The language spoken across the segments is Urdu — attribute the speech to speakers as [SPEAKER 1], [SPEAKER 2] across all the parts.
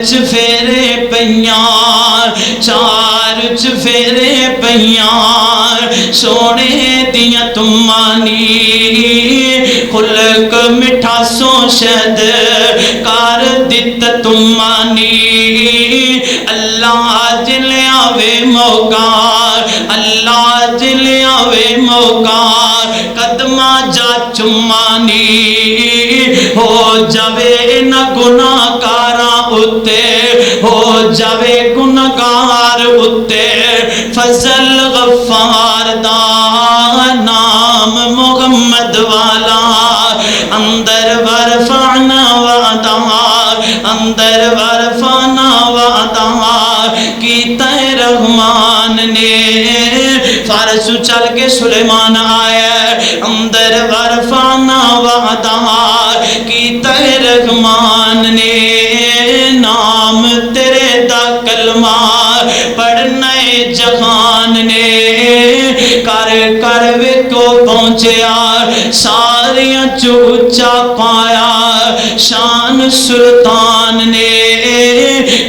[SPEAKER 1] چفیرے پیار چار چفیرے پیار سونے دیا تمانی خلق مٹھا سو شہد کار دیت تمانی اللہ جلے آوے موقع اللہ جلے آوے موقع قدمہ جا چمانی ہو جاوے نہ گناہ کارا اتے ہو جاوے گناہگار اتے فضل غفار دا نام محمد والا اندر ورفعنا وعدا اندر ورفعنا وعدا کیتا رحمان نے فارس چل کے سلیمان آیا اندر ورفعنا وعدا کیتا رحمان نے نام تیرے دا کلمہ پڑھنے جہان نے کر کر ویکو پہنچیا ساریاں چوچا پایا شان سلطان نے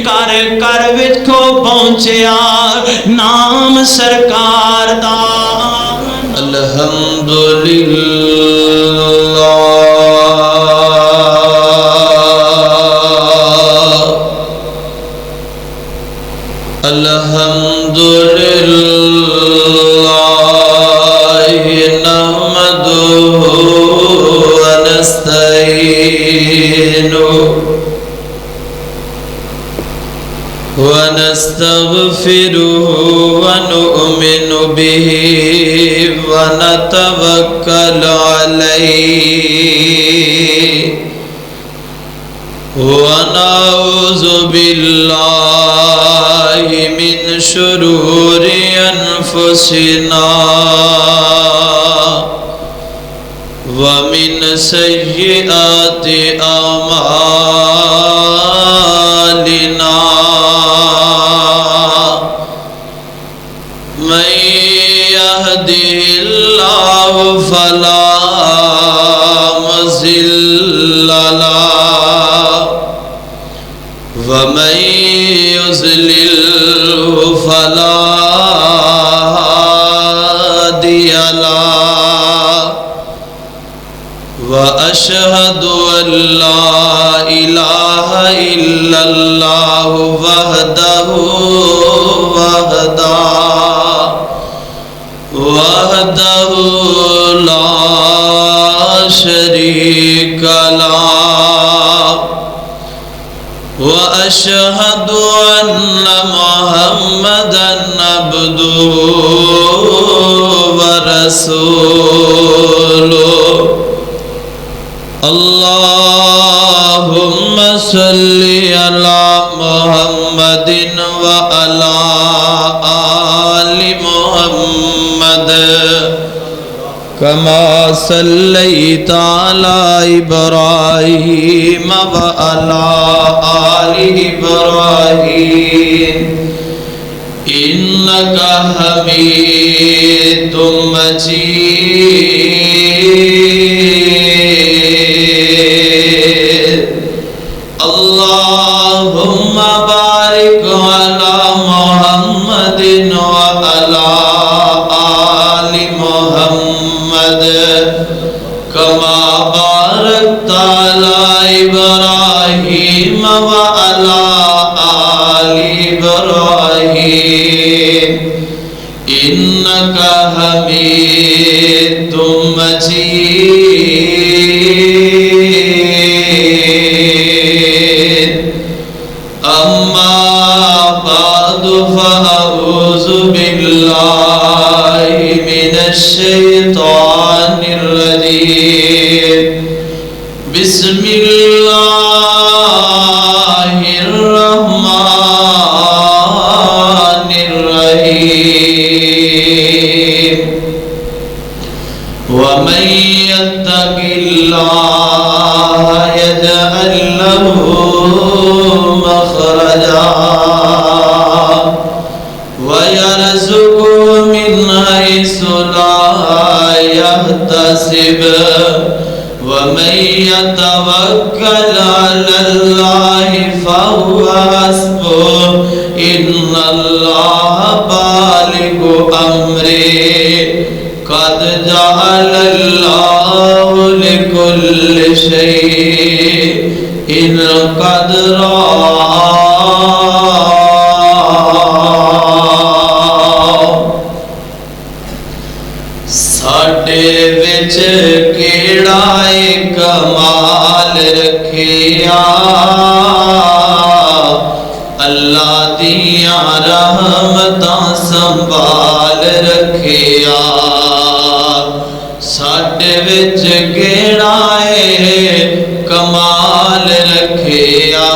[SPEAKER 1] کر کر ویکو پہنچیا نام سرکار دا الحمدللہ الحمدللہ نحمدہ ونستعینہ ونستغفرہ ونؤمن بہ ونتوکل علیہ ونعوذ باللہ من شرور انفسنا ومن سیئات اعمالنا من يهده الله فلا مضل له ومن يضلل فلا هادي له وأشهد أن لا إله إلا الله وحده لا شريك له وأشهد أن محمدًا عبده ورسوله اللهم صل على محمد وعلى آل محمد كما صليت على إبراهيم وعلى آل إبراهيم إنك حميد مجيد اللهم بارك على محمد وعلى آل محمد كما باركت على إبراهيم وعلى آل إبراهيم إنك حميد مجيد أما بعد فأعوذ بالله من الشيطان الرجيم بسم الله الرحمن الرحيم ومن يتق الله يجعل له مخرجا ويرزقه من حيث لا يحتسب حسبه إن الله بالغ أمره قد جعل الله لكل شيء قدرا ساڈے وچ کیڑا کمال رکھیا اللہ دیاں رحمتاں سنبھال رکھیا ساڈے وچ کیڑا کمال رکھیا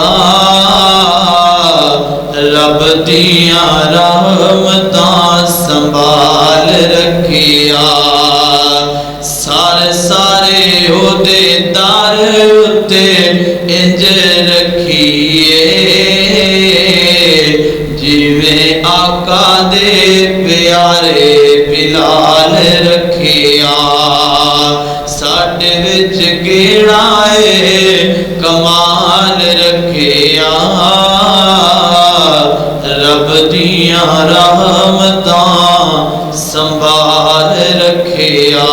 [SPEAKER 1] رب دیاں رحمتاں سنبھال رکھیا سارے سارے عہدے دار اتے انج رکھیے جویں آقا دے پیارے بلال رکھیا ساڈے وچ کیڑا کمال رکھیا رب دیاں رحمتاں سنبھال رکھیا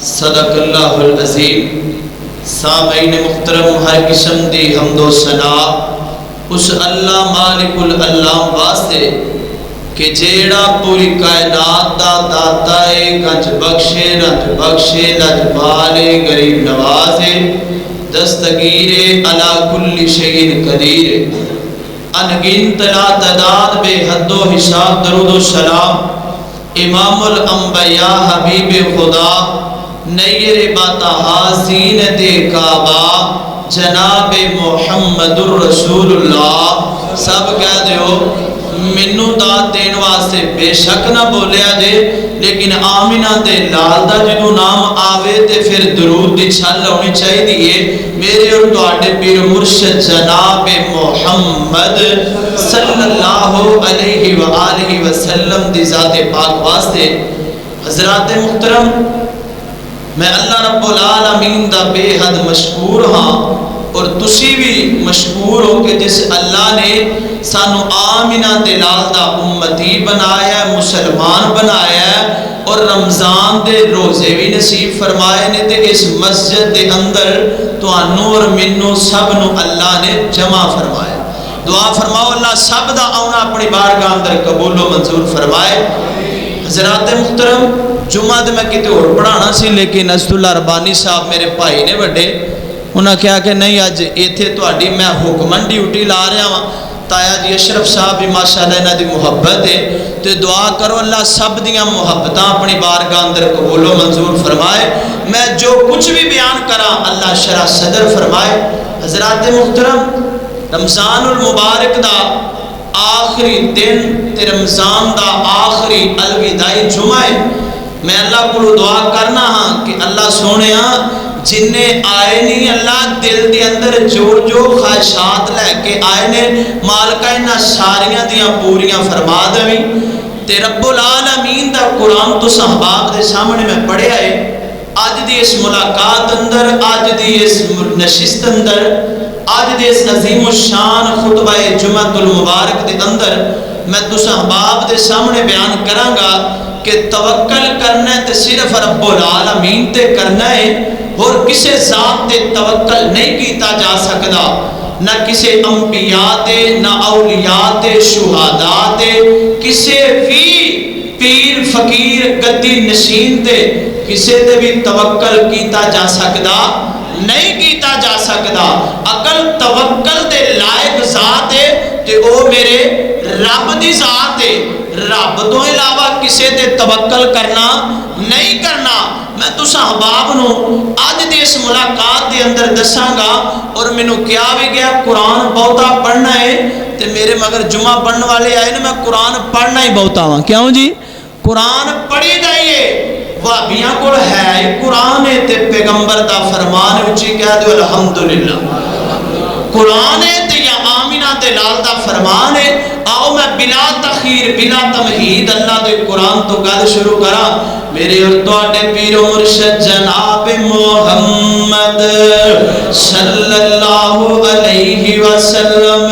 [SPEAKER 1] صدق اللہ العظیم سامعین محترم ہر قسم دی حمد و ثنا اس اللہ مالک العلام واسطے کہ جیڑا پوری کائنات دا داتا ہے گنج بخشے رنج بخشے لجبالے غریب نوازے دستگیر علا کل شیء قدیر انگنت لا تعداد بے حد و حساب درود و سلام امام الانبیاء حبیب خدا نیر باتہا زینت کعبہ جناب محمد الرسول اللہ سب کہہ دیو منو داد دین واسطے بے شک نہ بولیا جے لیکن آمینہ دے لال دا جنو نام آوے تے پھر درود دی چھل ہونی چاہی دیئے میرے اور دوڑے پیر مرشد جناب محمد صلی اللہ علیہ وآلہ وسلم دی ذات پاک واسطے حضرات محترم میں اللہ رب العالمین دا بے حد مشکور ہاں اور تسی بھی مشکور ہو کہ جس اللہ نے سانو آمینہ دلال دا امتی بنایا ہے مسلمان بنایا ہے اور رمضان دے روزے بھی نصیب فرمائے نے تے اس مسجد دے اندر تو انو اور منو سب نو اللہ نے جمع فرمایا دعا فرماؤ اللہ سب دا آونا اپنی بارگاہ اندر قبول و منظور فرمائے حضرات محترم جمعہ دے میں کتے اور پڑھانا سی لیکن عزت اللہ ربانی صاحب میرے بھائی نے بڑے انہاں کہا کہ نہیں آج ایتھے تو اڈی میں حکمن ڈیوٹی لا رہا ہوں تایا جی اشرف صاحب بھی ماشاءاللہ انہاں دی محبت ہے تو دعا کرو اللہ سب دیاں محبتاں اپنی بارگاہ اندر قبول و منظور فرمائے میں جو کچھ بھی بیان کرا اللہ شرح صدر فرمائے حضرات محترم رمضان المبارک دا آخری دن تے رمضان دا آخری الوداعی جمعہ ہے میں اللہ کو دعا کرنا ہاں کہ اللہ سونے ہاں جننے آئے نہیں اللہ دل دے اندر جو خواہشات لے کے آئے نے مالکہ انہاں ساریاں دیاں پوریاں فرما دویں تے رب العالمین دا قرآن تو صحباب دے سامنے میں پڑھے آئے آج دی اس ملاقات اندر آج دی اس نشست اندر آج دے اس عظیم الشان خطبہ جمعہ المبارک دے اندر میں تو صحباب دے سامنے بیان کروں گا کہ توکل کرنا ہے تے صرف رب العالمین تے کرنا ہے اور کسے ذات تے توکل نہیں کیتا جا سکتا نہ کسے انبیاء تے نہ اولیاء تے شہداء تے کسے بھی پیر فقیر گدی نشین تے کسے تے بھی توکل کیتا جا سکتا نہیں کیتا جا سکتا عقل توکل دے لائق ذات ہے تے او میرے رب دی ذات ہے رب تو علاوہ کسے تے توکل کرنا نہیں کرنا میں تو صحباب نو آج دے اس ملاقات دے اندر دساں گا اور میں نو کیا بھی گیا قرآن بہتا پڑھنا ہے تے میرے مگر جمعہ پڑھنے والے آئے نا میں قرآن پڑھنا ہی بہتا ہوں کیوں جی قرآن پڑھی جائیے وابیاں کو ہے قرآن تے پیغمبر دا فرمان اچھی کہہ دو الحمدللہ قرآن تے یا آمینہ آمینہ دے لال دا فرمان ہے. آؤ میں بلا تخیر بلا تمہید اللہ دے قرآن تو گل شروع کرا. میرے اور تواڈے پیر و مرشد جناب محمد صلی اللہ علیہ وسلم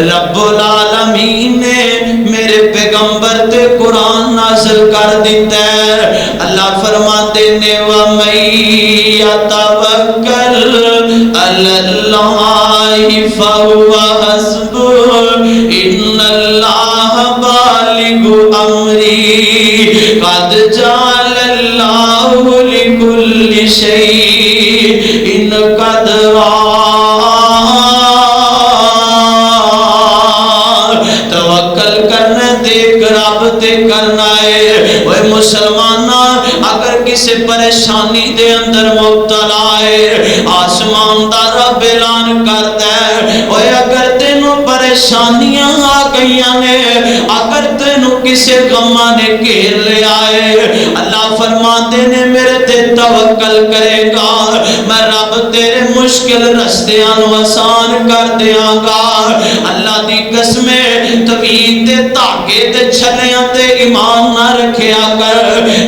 [SPEAKER 1] رب العالمین نے میرے پیغمبر تے قرآن نازل کر دیتا ہے. اللہ فرماتے نے وَمَن يَتَوَکَّلْ عَلَى اللَّهِ فَهُوَ حَسْبُهُ إِنَّ اللَّهَ بَالِغُ أَمْرِهِ قَدْ جَعَلَ اللَّهُ لِكُلِّ شَيْءٍ قَدْرًا. توکل کرنا دیکھ رب تے کرنا ہے. وہ مسلمانہ اگر کسی پریشانی دے اندر مبتلا ہے آسمان دا رب اعلان کرتا ہے وہ اگر تینوں پریشانیاں آ گئیاں نے اگر تینوں کسی غمہ نے گھیر لیا ہے اللہ فرماتے نے میرے تے توکل کرے گا میں رب تیرے مشکل رستیاں نو آسان کر دیاں گا. اللہ دی قسمیں توید تے تاکے تے چھلیاں تے ایمان نہ رکھیا کر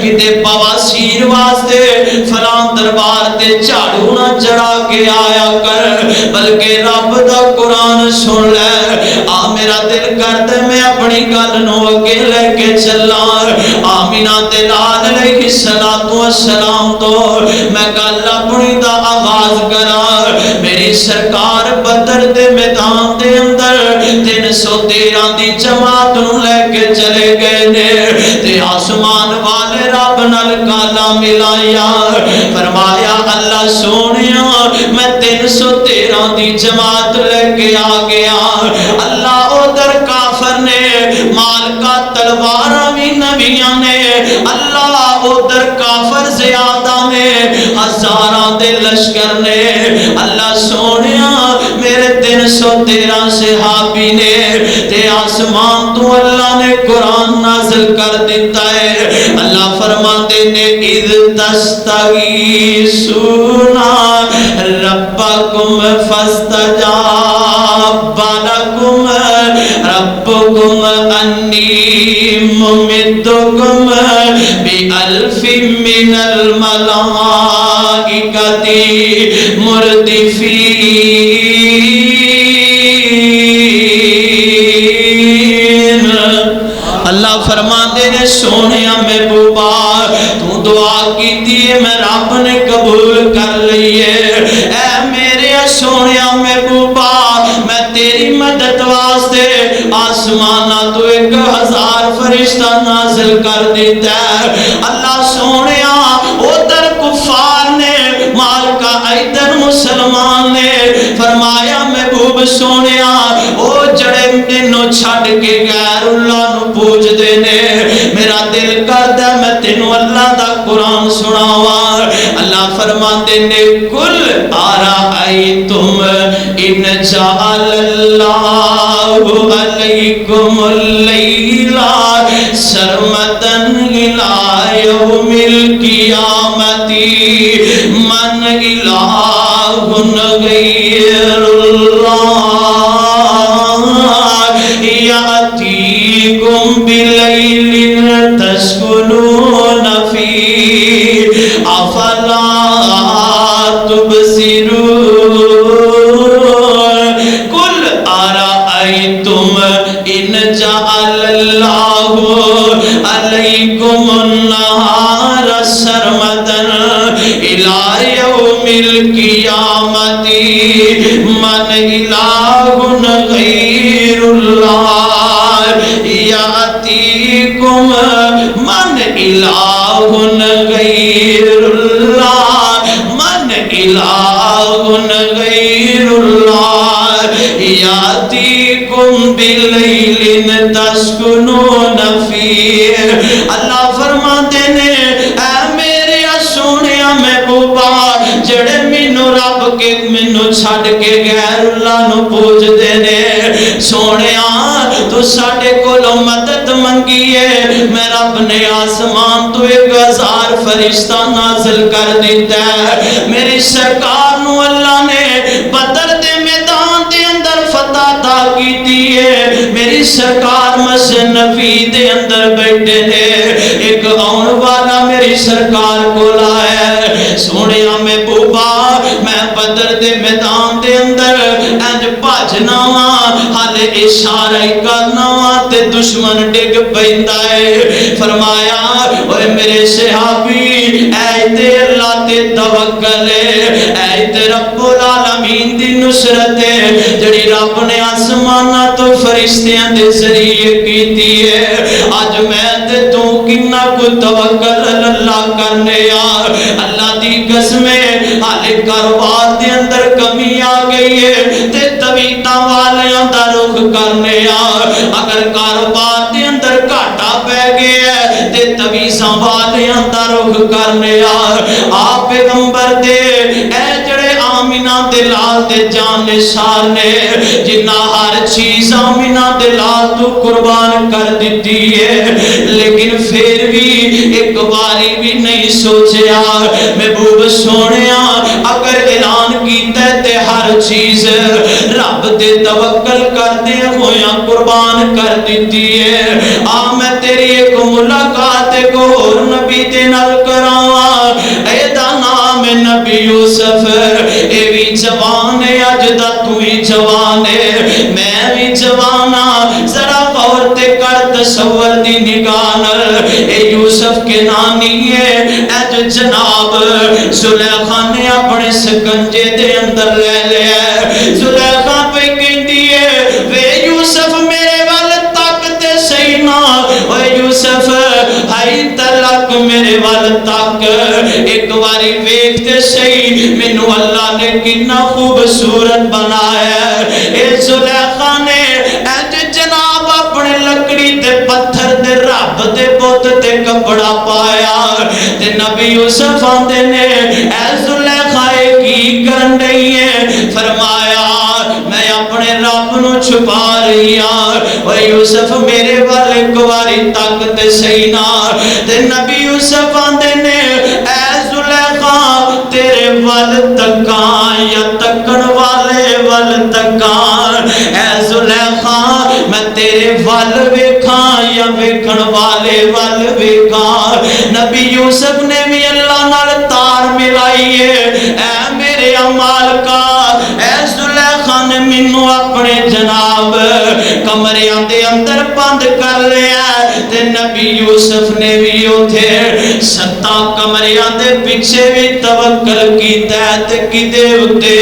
[SPEAKER 1] کتے بواسیر واسطے فلان دربار تے جھاڑو نہ چڑھا کے آیا کر بلکہ رب دا قرآن سن لے. میرا دل کرتا میں اپنی گل نو اگے لے کے چلا. آمینہ تے لال علیہ السلام تو میں گل اپنی دا آغاز کرا. میری سرکار بدر دے میدان دے اندر 313 دی جماعت نو لے کے چلے گئے نے تے آسمان والے رب نال کالا ملایا. فرمایا اللہ سونیا میں 313 دی جماعت لے کے آ گیا. اللہ ادھر کافر نے مالکہ تلواراں بھی نبیاں نے اللہ ادھر کافر زیادہ نے ہزاراں دے لشکر نے. اللہ سونیا میرے 313 صحابی نے تے آسمان تو اللہ نے قرآن نازل کر دیتا ہے. اللہ فرماتے نے اذ تستغیثون ربکم فاستجاب لکم ربکم انی ممدکم بألف من الملائکۃ مردفین. اللہ فرماتے نے سونیا محبوبا تو دعا کی دیئے میں رب نے قبول کر لیے. اے میرے سونیا محبوبا میں تیری مدد واسطے آسمانہ تو 1000 فرشتہ نازل کر دیتا ہے. اللہ سونیا ادھر کفار نے مالکہ ادھر مسلمان نے فرمایا محبوب سونیا او جڑے تینوں چھڑ کے غیر اللہ نو پوچھ دینے میرا دل کردا میں تینوں اللہ دا قرآن سناواں. اللہ فرماتے نے کل ارائیتم ان جعل اللہ علیکم اللیل سرمدا الی یوم القیامت من الہ غیر اللہ یأتیکم بلیل تسکنون فیہ افلا تبصرون. قل ارائیتم ان جعل اللہ علیکم النہار سرمدا الی یوم القیامت من الہ غیر اللہ یأتیکم من الہ غیر اللہ من الہ غیر اللہ یأتیکم بلیل تسکنون فیہ. اللہ فرماتے نے اے میرے سونیا محبوبا جڑے مینوں رب کے مینوں چھڑ کے غیر اللہ نو پوچھ دینے سونیا تو ساڈے کولوں مدد منگی ہے میں رب نے آسمان تو 1000 فرشتہ نازل کر دیتا ہے. میری سرکار نو اللہ نے بدر دے میدان دے اندر فتح عطا کی ہے میری سرکار مسجد نبی دے اندر بیٹھے نے ایک آن والا میری سرکار کو لایا سونے میں بوبا میں بدر دے میدان دے اندر انج بھجنا وا حالے اشارہ ہی کرنا وا تے دشمن ڈگ پیندا ہے فرمایا اوے میرے صحابی اے تے اللہ تے توکل ہے اے تے رب العالمین دی نصرت ہے جڑی رب نے آسماناں تو فرشتیاں دے ذریعے کیتی ہے اج میں تے تو کنا کو توکل اللہ کرنے یار اللہ دی قسم ہے حالے کاروبار دے اندر کمی آ گئی ہے تے طویتاں والیاں دا رخ کرنے یار اگر کاروبار دے اندر گھاٹا پہ گیا ہے تے طویزاں والیاں دا رخ کرنے یار آپ پیغمبر دے اے جڑے آمینہ دلال دے جان نثار نے جنہ ہر چیز آمینہ دلال تو قربان کر دیتی ہے لیکن پھر بھی ایک باری بھی نہیں سوچیا محبوب سونیا اگر اعلان کیتا ہے تے ہر چیز رب دے توکل کر دے ہویا قربان کر دیتی ہے میں تیری ایک ملاقات ایک اور نبی دے نال کراواں اے دا نام نبی یوسف اے بھی جوان ہے اج دا تو ہی جوان ہے میں بھی جوانا ذرا غور تے کر تصور دی نگاہ نال اے یوسف کے نانی ہے اج جناب زلیخا نے اپنے سکنجے دے اندر لے لیا زلیخا پہ کہندی ہے وے یوسف میرے وال تک تے صحیح نا اے یوسف ہائی تلک میرے وال تک ایک باری ویکھتے صحیح مینوں اللہ نے کتنا خوبصورت بنایا اے زلیخا نے اج جناب اپنے لکڑی تے پتھر دے رب دے بت تے کپڑا پایا تے نبی یوسف آندے نے اے زلیخا کی کرن رہی ہے فرمایا میں اپنے رب نو چھپا رہی ہوں اے یوسف میرے وال ایک باری تک تے صحیح نا تے نبی یوسف آندے نے اے زلیخا تیرے وال تکاں یا تکن والے وال تکاں اے زلیخا میں تیرے وال ویکھاں یا ویکھن والے وال ویکھاں نبی یوسف نے بھی اللہ نال تار ملائی ہے اے میرے اعمال کا اے زلیخا نے مینوں اپنے جناب کمریاں دے اندر بند کر لیا تے نبی یوسف نے بھی اوتھے ستاں کمریاں دے پیچھے بھی توکل کیتا ہے تے کدے اوتے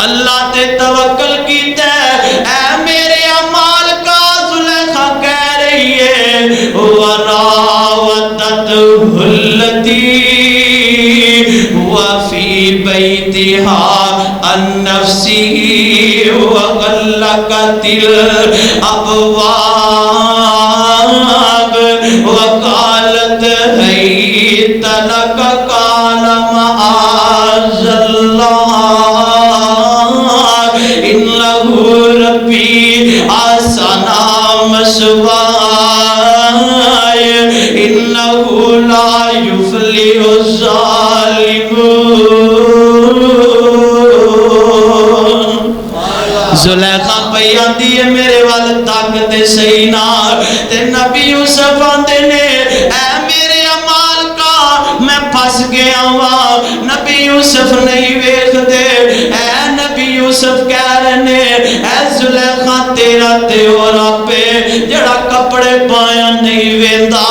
[SPEAKER 1] اللہ تے توکل کیتا ہے اے میرے اعمال کا زلیخا کہہ رہی ہے وراودت التی وفی بیتها النفسی وغلقت الابواب وقالت حیت لک قال معاذ اللہ انہو ربی آسنا مسوائے انہو لا یفلح الظالمون زلیخا پئی آندی ہے میرے وال تک تے صحیح نا تے نبی یوسف آندے نے اے میرے اعمال کا میں پھس گیا وا نبی یوسف نہیں ویکھ دے اے نبی یوسف کہہ رہے نے اے زلیخا تیرا تے اور اپے جڑا کپڑے پایا نہیں ویندا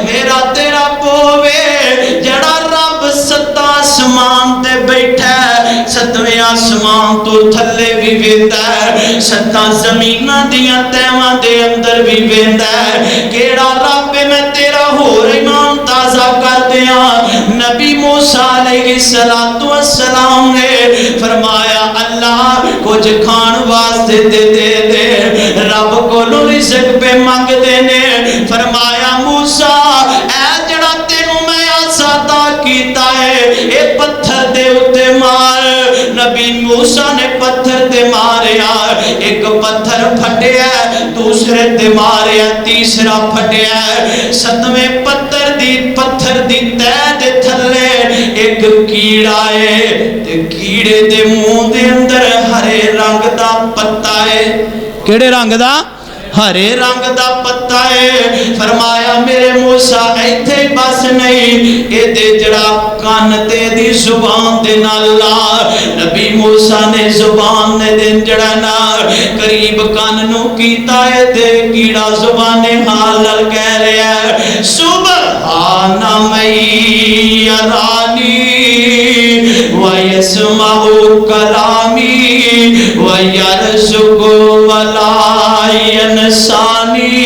[SPEAKER 1] میرا تیرا پووے جڑا رب ستا آسمان تے بیٹھا ہے ستویں آسمان تو تھلے بھی ویندا ہے ستا زمیناں دیاں تہواں دے اندر بھی ویندا ہے کیڑا رب میں تیرا ہور ایمان تازہ کر دیاں نبی موسیٰ علیہ السلام نے فرمایا اللہ کچھ کھان واسطے دے دے دے رب کو رزق پہ مانگ دینے فرمایا موسیٰ اے جڑا تینوں میں آساتا کیتا ہے اے پتھر دے اتے مار نبی موسیٰ نے پتھر دے ماریا ایک پتھر پھٹیا دوسرے دے ماریا تیسرا پھٹیا ستویں پتھر دی تہ دے تھلے ایک کیڑا ہے تے کیڑے دے منہ دے اندر ہرے رنگ دا پتا ہے کیڑے رنگ دا ہرے رنگ دا پتا ہے فرمایا میرے موسیٰ ایتھے بس نہیں اے دے جڑا کان تے دی زبان دے نالا نبی موسیٰ نے زبان نے دن جڑا نا قریب کان نو کیتا ہے تے کیڑا زبان حال لل کہہ رہا ہے سبحان مئی یرانی وَيَسْمَعُ كَلَامِي وَيَرْزُقُ وَلَا يَنْسَانِي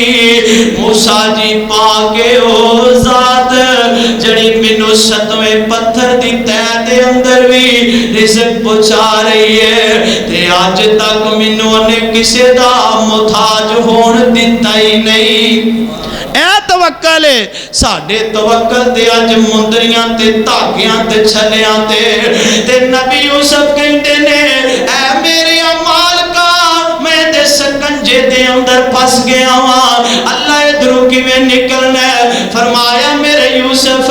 [SPEAKER 1] موسیٰ جی پاکے او ذات جڑی منو ستویں پتھر دی تہ دے اندر بھی رزق پہنچا رہی ہے تے آج تک منو نے کسے دا محتاج ہون دیتا ہی نہیں اے توکل ہے ساڈے توکل تے اج مندریاں تے دھاگیاں تے چھلیاں تے نبی یوسف کہندے نے اے میرے مالکا میں تے سکنجے دے اندر پھس گیا ہاں اللہ ادھروں کیویں نکلنا ہے فرمایا میرے یوسف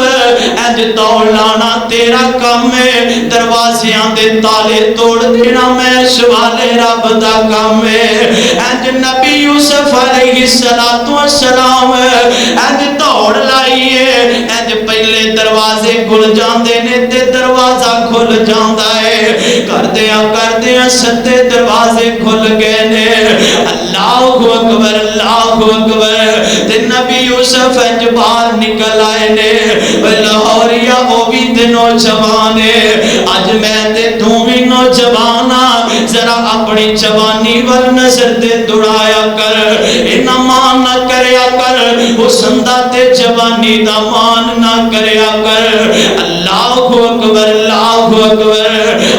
[SPEAKER 1] اج دوڑ لانا تیرا کام ہے دروازیاں دے تالے توڑ دینا میں شوالے رب دا کام ہے اج نبی یوسف علیہ السلام اج دوڑ لائیے اج پہلے دروازے کھل جاندے نے تے دروازہ کھل جاندا ہے کردیاں ستے دروازے کھل گئے نے اللہ اکبر تے نبی یوسف اج باہر نکل آئے نے لاہوریا وہ بھی تے نوجوان ہے اج میں تے تو بھی نوجوان ذرا اپنی جوانی ور نظر تے دوڑایا کر انہاں مان نہ کریا کر حسندہ تے جوانی دا مان نہ کریا کر اللہ اکبر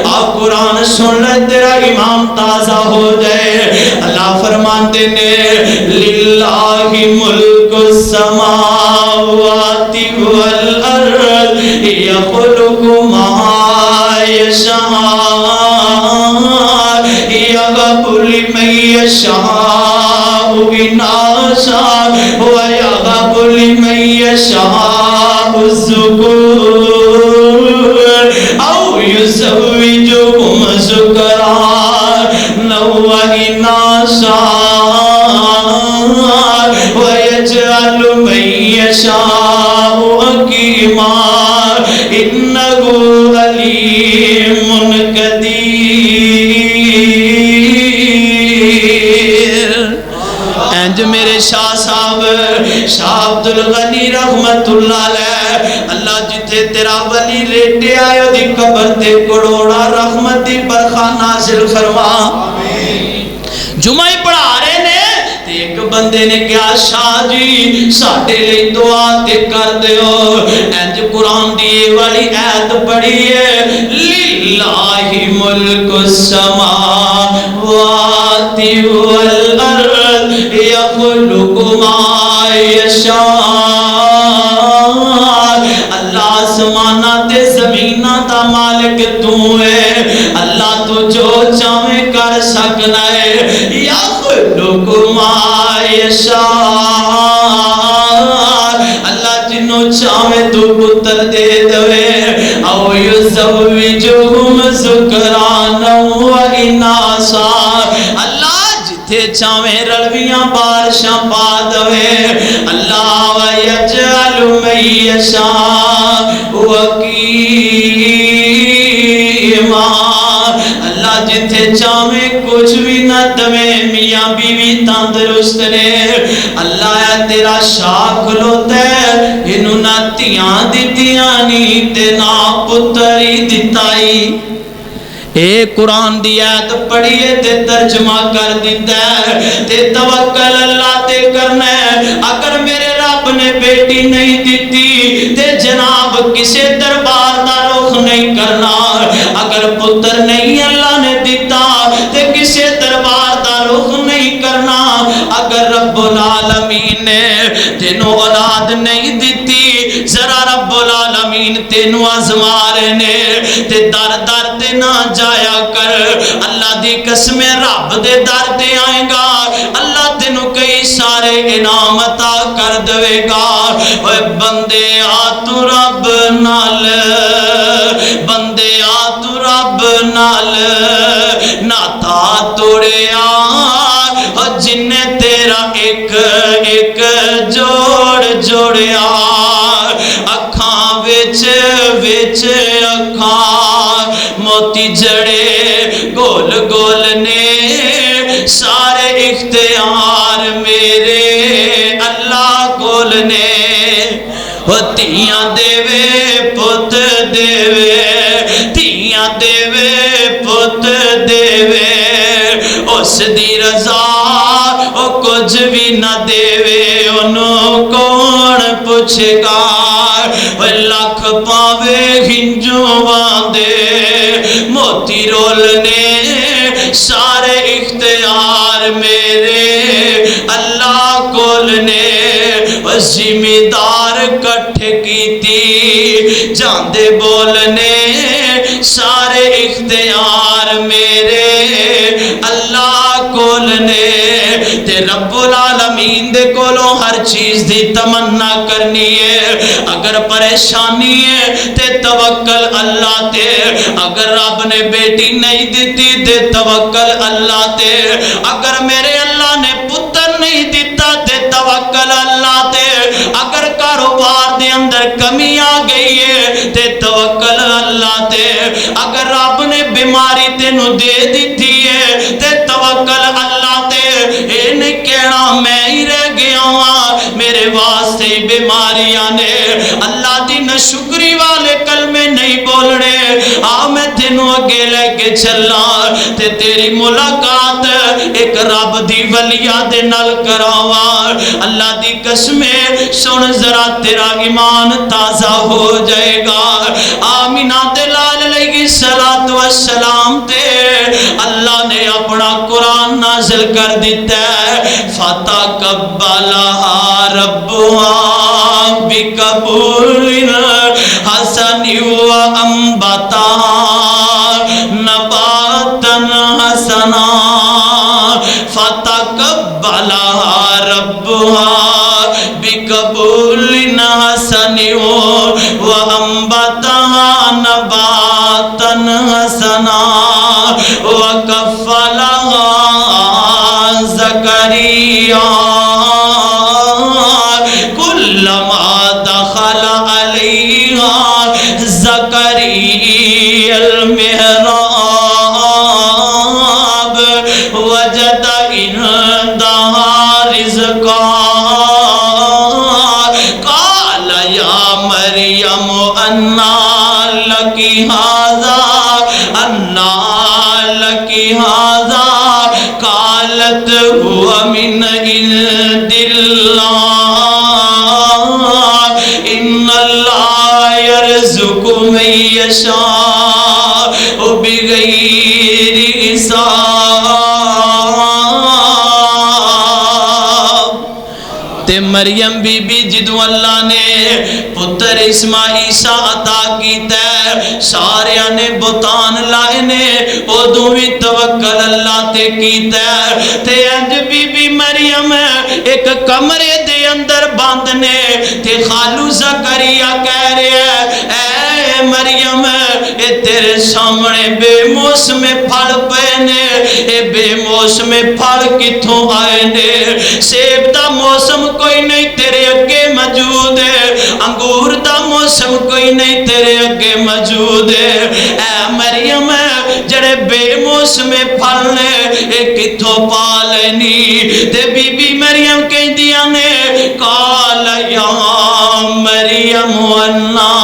[SPEAKER 1] آپ قرآن سن لے تیرا ایمان تازہ ہو جائے اللہ فرماتے نے للہ ملک السماوات والارض یخلق ما یشاء یغفر لمن یشاء اناثا ویغفر لمن یشاء الذکور او یزوجہم ذکرانا واناثا ویجعل من یشاء حکیما انہ علیم قدیر انج میرے شاہ صاحب شاہ عبدالغنی رحمت اللہ علیہ اللہ جتے تیرا ولی لیٹے آئے دی قبر تے کروڑا رحمت دی برخہ نازل فرما جمعہ پڑھا رہے نے ایک بندے نے کہا شاہ جی ساڑھے لئے دعا تے کر دیو انج قرآن دیئے والی آیت پڑھی ہے للہ ملک السماوات والارض یخلق ما یشاء اللہ آسمانہ تے زمینہ دا مالک تو ہے اللہ تو جو چاہے کر سکنا ہے یخلق ما یشاء اللہ جنوں چاہے تو پتر دے دوے او یزوجہم ذکرانا و اناثا اللہ جتے چاہے رلویاں بارشاں پا دوے اللہ ویجعل من یشاء حکیما اللہ جتے چاہے کچھ بھی نہ دوے میاں بیوی تندرست نے اللہ تیرا شاہ کھلوتا ہے انہوں نہ تیاں دیتیاں نہیں تے نہ پتری دیتائی اے قرآن دی آیت پڑھئے تے ترجمہ کر دیتا ہے تے توکل اللہ تے کرنا ہے اگر میرے رب نے بیٹی نہیں دیتی تے جناب کسے دربار دا رخ نہیں کرنا اگر پتر نہیں اللہ نے دیتا تے کسے دربار دا رخ نہیں کرنا اگر رب العالمین نے تینوں اولاد نہیں دیتی ذرا رب العالمین تینوں آزما رہے نے تے در در تے نہ جایا کر اللہ دی قسم رب دے در تے آئے گا اللہ تینوں کئی سارے انعام عطا کر دوے گا اے بندے آ تو رب نال بندے آ تو رب نال ناتا توڑے آ جن تیرا ایک ایک جوڑ جوڑیا اکھاں وچ وچ اکھاں موتی جڑے گول گول نے سارے اختیار میرے اللہ کول نے تیاں دیوے پت دیوے تیاں دیوے پت دیوے اس دی رضا او کچھ بھی نہ دیوے انہوں کون پوچھے گا لکھ پاوے ہنجوں واندے موتی رولنے سارے اختیار میرے اللہ کولنے زمیدار کٹھے کیتی جاندے بولنے سارے اختیار میرے اللہ کولنے تے رب العالمین دے کولوں ہر چیز دی تمنا کرنی ہے اگر پریشانی ہے تے توکل اللہ تے اگر رب نے بیٹی نہیں دیتی تے توکل اللہ تے اگر میرے اللہ نے پتر نہیں دیتا تے توکل اللہ تے اگر کاروبار دے اندر کمی آ گئی ہے تے توکل اللہ تے اگر رب نے بیماری تینوں دے دیتی ہے تے توکل اللہ تے اے نہیں کہنا میں ہی رہ گیا ہوں میرے واسطے بیماریاں نے اللہ دی نشکری والے کلمے نہیں بولنے میں تینوں اگے لے کے چلا تے تیری ملاقات ایک رب دی ولیہ دے نال کراواں اللہ دی قسمیں سن ذرا تیرا ایمان تازہ ہو جائے گا آمینہ دلال علیہ السلام تے اللہ نے اپنا قرآن نازل کر دیتا ہے فَتَقَبَّلَهَا رَبُّهَا بِقَبُولٍ حَسَنٍ وَأَنبَتَهَا نَبَاتًا حَسَنًا فَتَقَبَّلَهَا رَبُّهَا بِقَبُولٍ حَسَنٍ وَأَنبَتَهَا نَبَاتًا حَسَنًا وَكَفَّلَهَا زَكَرِيَّا كُلَّمَا دَخَلَ عَلَيْهَا زَكَرِيَّا الْمِحْرَابَ وَجَدَ عِندَهَا رِزْقًا قَالَ يَا مَرْيَمُ أَنَّى لَكِ هَذَا أَنَّى لَكِ هَذَا قالت هو من عند الله إن الله يرزق من يشاء بغير حساب تے مریم بی بی جدو اللہ نے پتر عیسیٰ عطا کیتا ہے سارے نے بتان لائے نے ادو بھی توکل اللہ تے کیتا ہے تے انج بی بی مریم ایک کمرے دے اندر باندھنے تے خالو زکریا کہہ رہے ہیں اے مریم اے تیرے سامنے بے موسم پھل پینے اے بے موسم پھل کتھوں آئے نے سیب دا موسم کوئی نہیں تیرے اگے موجود ہے انگور دا موسم کوئی نہیں تیرے اگے موجود ہے اے مریم جڑے بے موسم پھل نے اے کتھوں پا لینی تے بی بی مریم کہندیاں نے قال یا مریم انا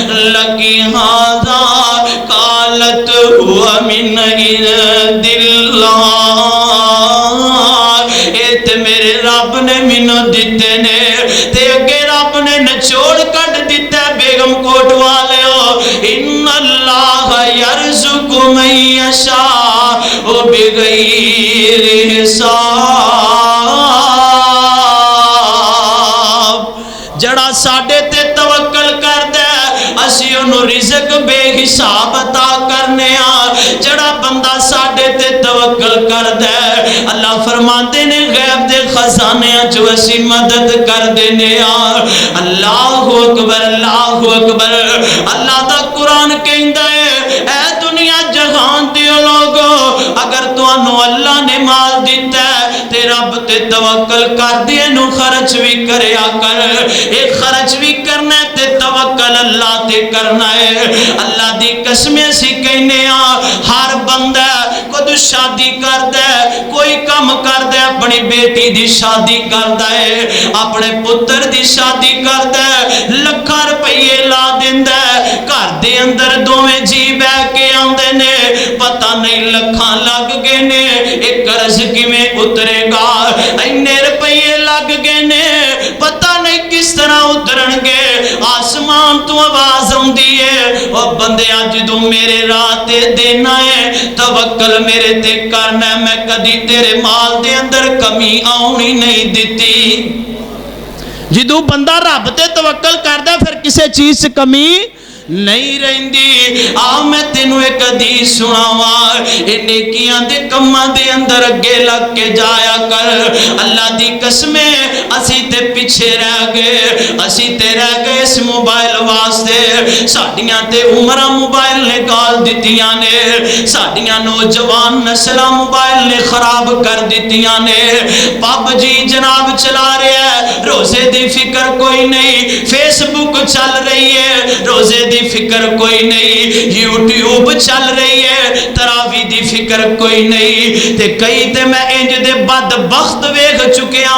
[SPEAKER 1] لکی ہذا قالت هو من عند اللہ اے تے میرے رب نے مینوں دتے نے تے اگے رب نے نچوڑ کٹ دیتا ہے بیگم کوٹ والے ان اللہ یرزق من یشاء بغیر حساب جڑا ساڈے تے توکل کردا ہے اسی انہوں رزق بے حساب عطا کرنے جڑا بندہ ساڈے تے توکل کردا ہے اللہ فرماتے نے غیب دے خزانے جو اسی مدد کر دینے اللہ اکبر اللہ دا قرآن کہندا ہے اے دنیا جہان دیو لوگو اگر تو نو اللہ نے مال دیتا ہے تے رب تے توکل کر دے نو خرچ بھی کریا کر ایک خرچ بھی کرنا ہے تے توکل اللہ تے کرنا ہے اللہ دی قسمیں سی کہنے ہر بندہ خود شادی کردا ہے کوئی کم کردا ہے اپنی بیٹی دی شادی کردا ہے اپنے پتر دی شادی کردا ہے لکھاں روپے لا دیندا ہے گھر دے اندر دوویں جی بہ کے آندے نے پتہ نہیں لکھاں لگ گئے نے ایک قرض کیویں اترے گا اینے روپے لگ گئے نے پتہ نہیں کس طرح اترن گے آسمان تو آواز آندی ہے او بندیا جدوں میرے راہ تے دینا ہے توکل میرے تے کرنا ہے میں کدی تیرے مال دے اندر کمی آونی نہیں دیتی جدوں بندہ رب تے توکل کردا پھر کسے چیز سے کمی نہیں رہندی میں تینوں ایک حدیث سناواں اے نیکیاں دے کماں دے اندر اگے لگ کے جایا کر اللہ دی قسمیں اسی تے پیچھے رہ گئے اس موبائل واسطے ساڈیاں تے عمراں موبائل نے گال دتیاں نے ساڈیاں نوجوان نسلاں موبائل نے خراب کر دتیاں نے پب جی جناب چلا رہا ہے روزے دی فکر کوئی نہیں فیس بک چل رہی ہے روزے دی فکر کوئی نہیں یوٹیوب چل رہی ہے تراوی دی فکر کوئی نہیں تے کئی تے میں انج دے بدبخت ویکھ چکیا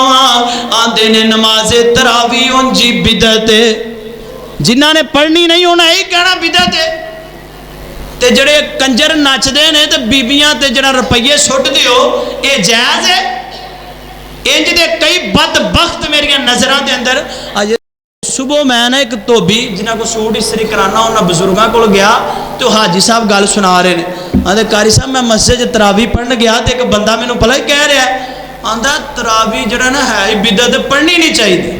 [SPEAKER 1] آندے نے نماز تراوی انجی بدعت جنہاں نے پڑھنی نہیں ہونا یہی کہنا بدعت ہے تے جڑے کنجر نچ دے نے تے بیبیاں تے جڑا روپیے سٹ دیو اے جائز ہے انج دے کئی بدبخت میری نظراں دے اندر صبح میں ایک توبی جنہاں کو سوٹ استری کرانا انہاں بزرگاں کو گیا تو حاجی صاحب گل سنا رہے ہیں آندے قاری صاحب میں مسجد تراوی پڑھن گیا تو ایک بندہ میں نے پہلے ہی کہہ رہا ہے آندہ تراوی جڑا نا ہے بدعت پڑھنی نہیں چاہیے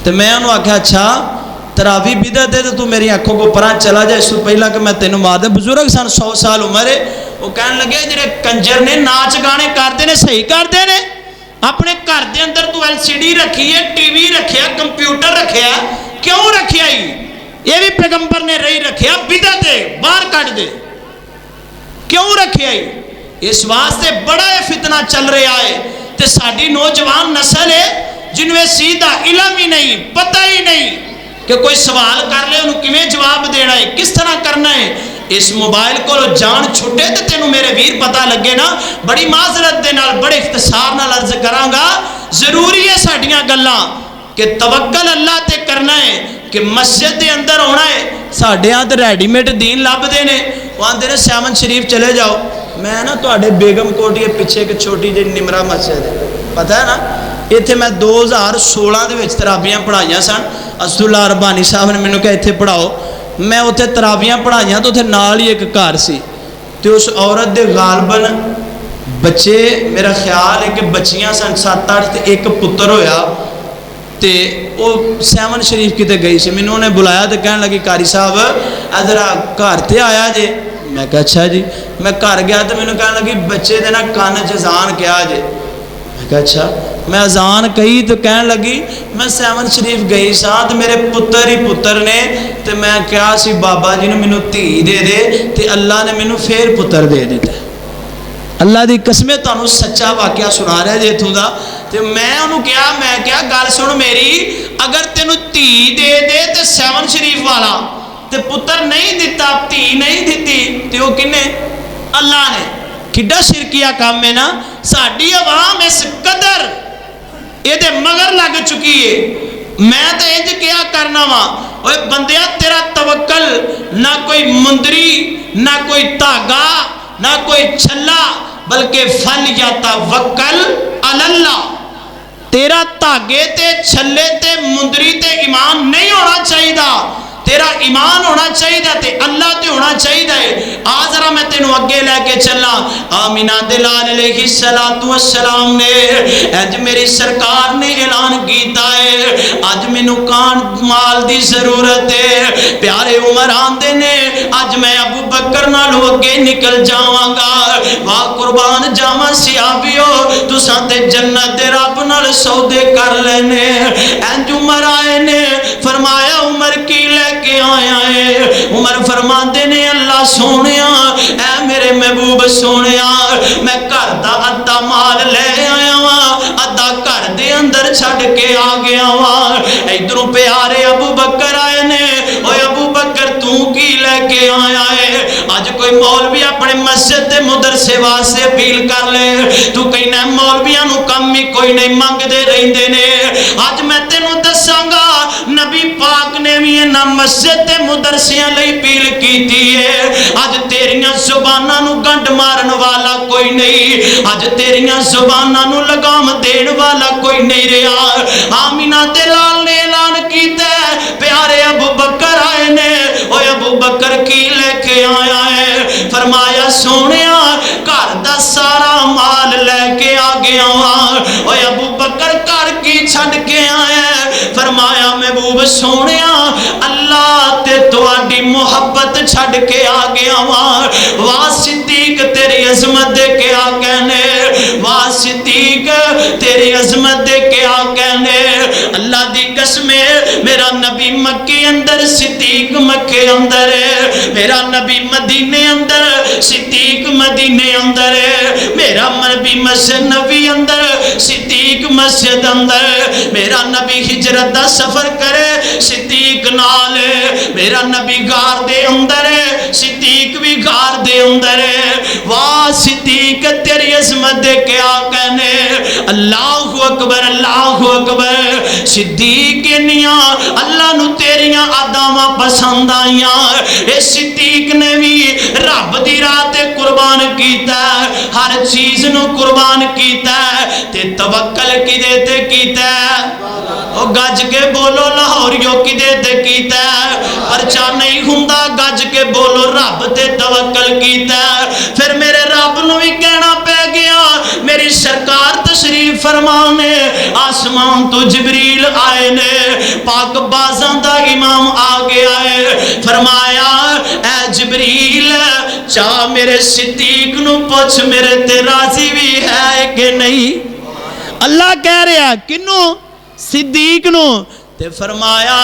[SPEAKER 1] تو میں انہوں آکھا اچھا تراوی بدعت ہے تو میری آنکھوں کو پران چلا جائے اس سے پہلا کہ میں تینوں مار دے بزرگ سن 100 سال عمر ہے وہ کہنے لگے جڑے کنجر نے ناچ گانے کرتے نے صحیح کرتے نے اپنے گھر دے اندر تو ایل سی ڈی رکھی ہے ٹی وی رکھیا کمپیوٹر رکھیا کیوں رکھیا یہ بھی پیغمبر نے رہی رکھیا بدعت ہے باہر کٹ دے کیوں رکھیا اس واسطے بڑا فتنہ چل رہا ہے تے ساڈی نوجوان نسل ہے جنہیں سیدھا علم ہی نہیں پتہ ہی نہیں کہ کوئی سوال کر لے انہوں کیویں جواب دینا ہے کس طرح کرنا ہے اس موبائل کو جان چھٹے تے تینوں میرے ویر پتہ لگے نا بڑی معذرت دے نال بڑے اختصار نال عرض کراں گا ضروری ہے ساڈیاں گلاں کہ توکل اللہ تے کرنا ہے کہ مسجد دے اندر ہونا ہے ساڈے ہاں تے ریڈی میڈ دین لبدے نے وہ آندے نے سیون شریف چلے جاؤ میں نا تواڈے بیگم کوٹی پیچھے ایک چھوٹی جی نمرا مسجد ہے پتہ ہے نا اتنے میں 2016 دے وچ تراویاں پڑھائیاں سن اسد اللہ ربانی صاحب نے مینوں کہ اتنے پڑھاؤ میں اتنے تراویاں پڑھائیاں تو اتنے نال ہی ایک گھر سی تے اس عورت دے غالباً بچے میرا خیال ہے کہ بچیاں سن 7-8 تے ایک پتر ہویا تے وہ سیون شریف کتے گئی سی مینوں نے بلایا تے کہنے لگی قاری صاحب ادھر گھر تے آیا جے میں کہا اچھا جی میں گھر گیا تو مینوں کہنے لگی بچے دے نا کان چ اذان کیا جے میں کہا اچھا میں اذان کہی تو کہنے لگی میں سیون شریف گئی سا تو میرے پتر ہی پتر نے تو میں کیا سی بابا جی نے مینوں دھی دے دے تو اللہ نے مینوں پھر پتر دے دیتا اللہ دی قسمیں تانوں سچا واقعہ سنا رہا جے اتوں دا تو میں انہوں کیا میں کیا گل سن میری اگر تینوں دھی دے دے تو سیون شریف والا تو پتر نہیں دیتا دھی نہیں دیتی تو وہ کنے اللہ نے کڈا شرکیہ کام میں نا ساڈی عوام اس قدر یہ دے مگر لگ چکی ہے میں تو انج کیا کرنا وا اوے بندیا تیرا توکل نہ کوئی مندری نہ کوئی تاگا نہ کوئی چھلا بلکہ فل یا توکل علی اللہ تیرا تاگے تے چھلے تے مندری تے ایمان نہیں ہونا چاہیے تیرا ایمان ہونا چاہیے تے اللہ تے ہونا چاہیے ذرا میں تینوں اگے لے کے چلا آمینہ دلال علیہ السلام نے اج میری سرکار نے اعلان کیتا ہے اج مینوں کان مال دی ضرورت ہے پیارے عمر آندے نے اج میں ابو بکر نالوں اگے نکل جاواں گا واہ قربان جاواں صحابیو تساں تے جنت دے رب نال سودے کر لینے انج عمر آئے نے فرمایا عمر کی لے کے آیا ہے۔ عمر فرماندے نے اللہ سونیا اے میرے محبوب سونیا میں گھر دا ادھا مال لے آیا وا ادھا گھر دے اندر چھڈ کے آ گیا وا۔ ادھروں پیارے ابو بکر آئے نے اوے ابو بکر تو کی لے کے آیا ہے؟ اج کوئی مولوی اپنے مسجد دے مدرسے واسطے اپیل کر لے تو کہنا مولویاں نو کم ہی کوئی نہیں منگدے رہندے نے۔ اج میں تینوں دساں گا نبی پاک نے بھی انہاں مسجد دے مدرسیاں لئی اپیل کیتی ہے۔ اج تیریاں زباناں نو گنڈ مارن والا کوئی نہیں، اج تیریاں زباناں نو لگام دین والا کوئی نہیں رہا۔ آمینہ دے لال نے اعلان کیتا ہے پیارے ابو بکر آئے نے اوے ابو بکر کی لے کے آیا ہے؟ فرمایا سونیا گھر دا سارا مال لے کے آ گیا ہاں۔ اوے ابو بکر گھر کی چھڈ کے آیا ہے؟ فرمایا محبوب سونیا اللہ تے تواڈی محبت چھڈ کے آ گیا ہاں۔ واہ صدیق تیری عظمت دے کے آ کہنے، واہ صدیق تیری عظمت دے کے آ کہنے۔ اللہ دی قسم میرا نبی مکے اندر صدیق مکے اندر ہے، میرا نبی مدینے اندر صدیق مدینے اندر ہے، میرا نبی مسجد نبی اندر صدیق مسجد اندر، میرا نبی ہجرت دا سفر کرے صدیق نال ہے، میرا نبی غار دے اندر ہے صدیق بھی غار دے اندر ہے۔ واہ صدیق تیری عظمت دے کے آ کہنے اللہ اکبر اللہ اکبر۔ صدیق انیاں اللہ نو تیریاں اداواں پسند آئیاں، اے صدیق نے بھی رب دی راہ تے قربان کیتا ہے، ہر چیز نو قربان کیتا ہے تے توکل کدے تے کیتا ہے؟ او گج کے بولو لاہوریو کدے تے کیتا ہے؟ پرچا نہیں ہوندا گج کے بولو رب تے توکل کیتا ہے۔ پھر میرے رب نو بھی کہنا پہ گیا، میری سرکار تشریف فرمانے آسمان تو جبریل آئے نے، پاک بازاں دا امام آ گیا ہے۔ فرمایا اے جبریل چاہ میرے صدیق نو پوچھ میرے تے راضی بھی ہے کہ نہیں؟ اللہ کہہ رہا کنو؟ صدیق نو۔ تے فرمایا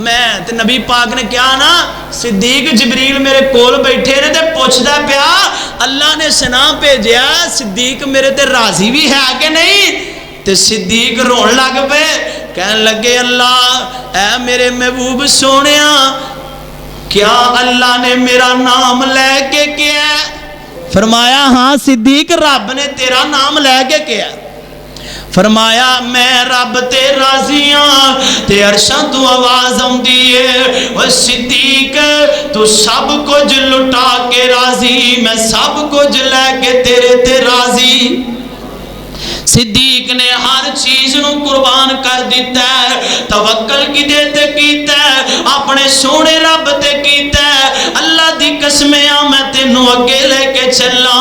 [SPEAKER 1] میں تے نبی پاک نے کیا نا صدیق جبریل میرے کول بیٹھے نے تے پوچھدا پیا اللہ نے سنا بھیجیا صدیق میرے تے راضی بھی ہے کہ نہیں؟ تے صدیق رون لگ پے کہن لگے اللہ اے میرے محبوب سونیا کیا اللہ نے میرا نام لے کے کیا؟ فرمایا ہاں صدیق رب نے تیرا نام لے کے کیا۔ فرمایا میں رب تے راضی ہاں تے عرشاں تو آواز آندی ہے او صدیق تو سب کچھ لٹا کے راضی میں سب کچھ لے کے تیرے تے راضی۔ صدیق نے ہر چیز نو قربان کر دیتا ہے، توکل کی دیتے کیتا ہے، اپنے سونے رب تے کیتا ہے۔ اللہ دی قسمیں میں تینوں اگے لے کے چلا۔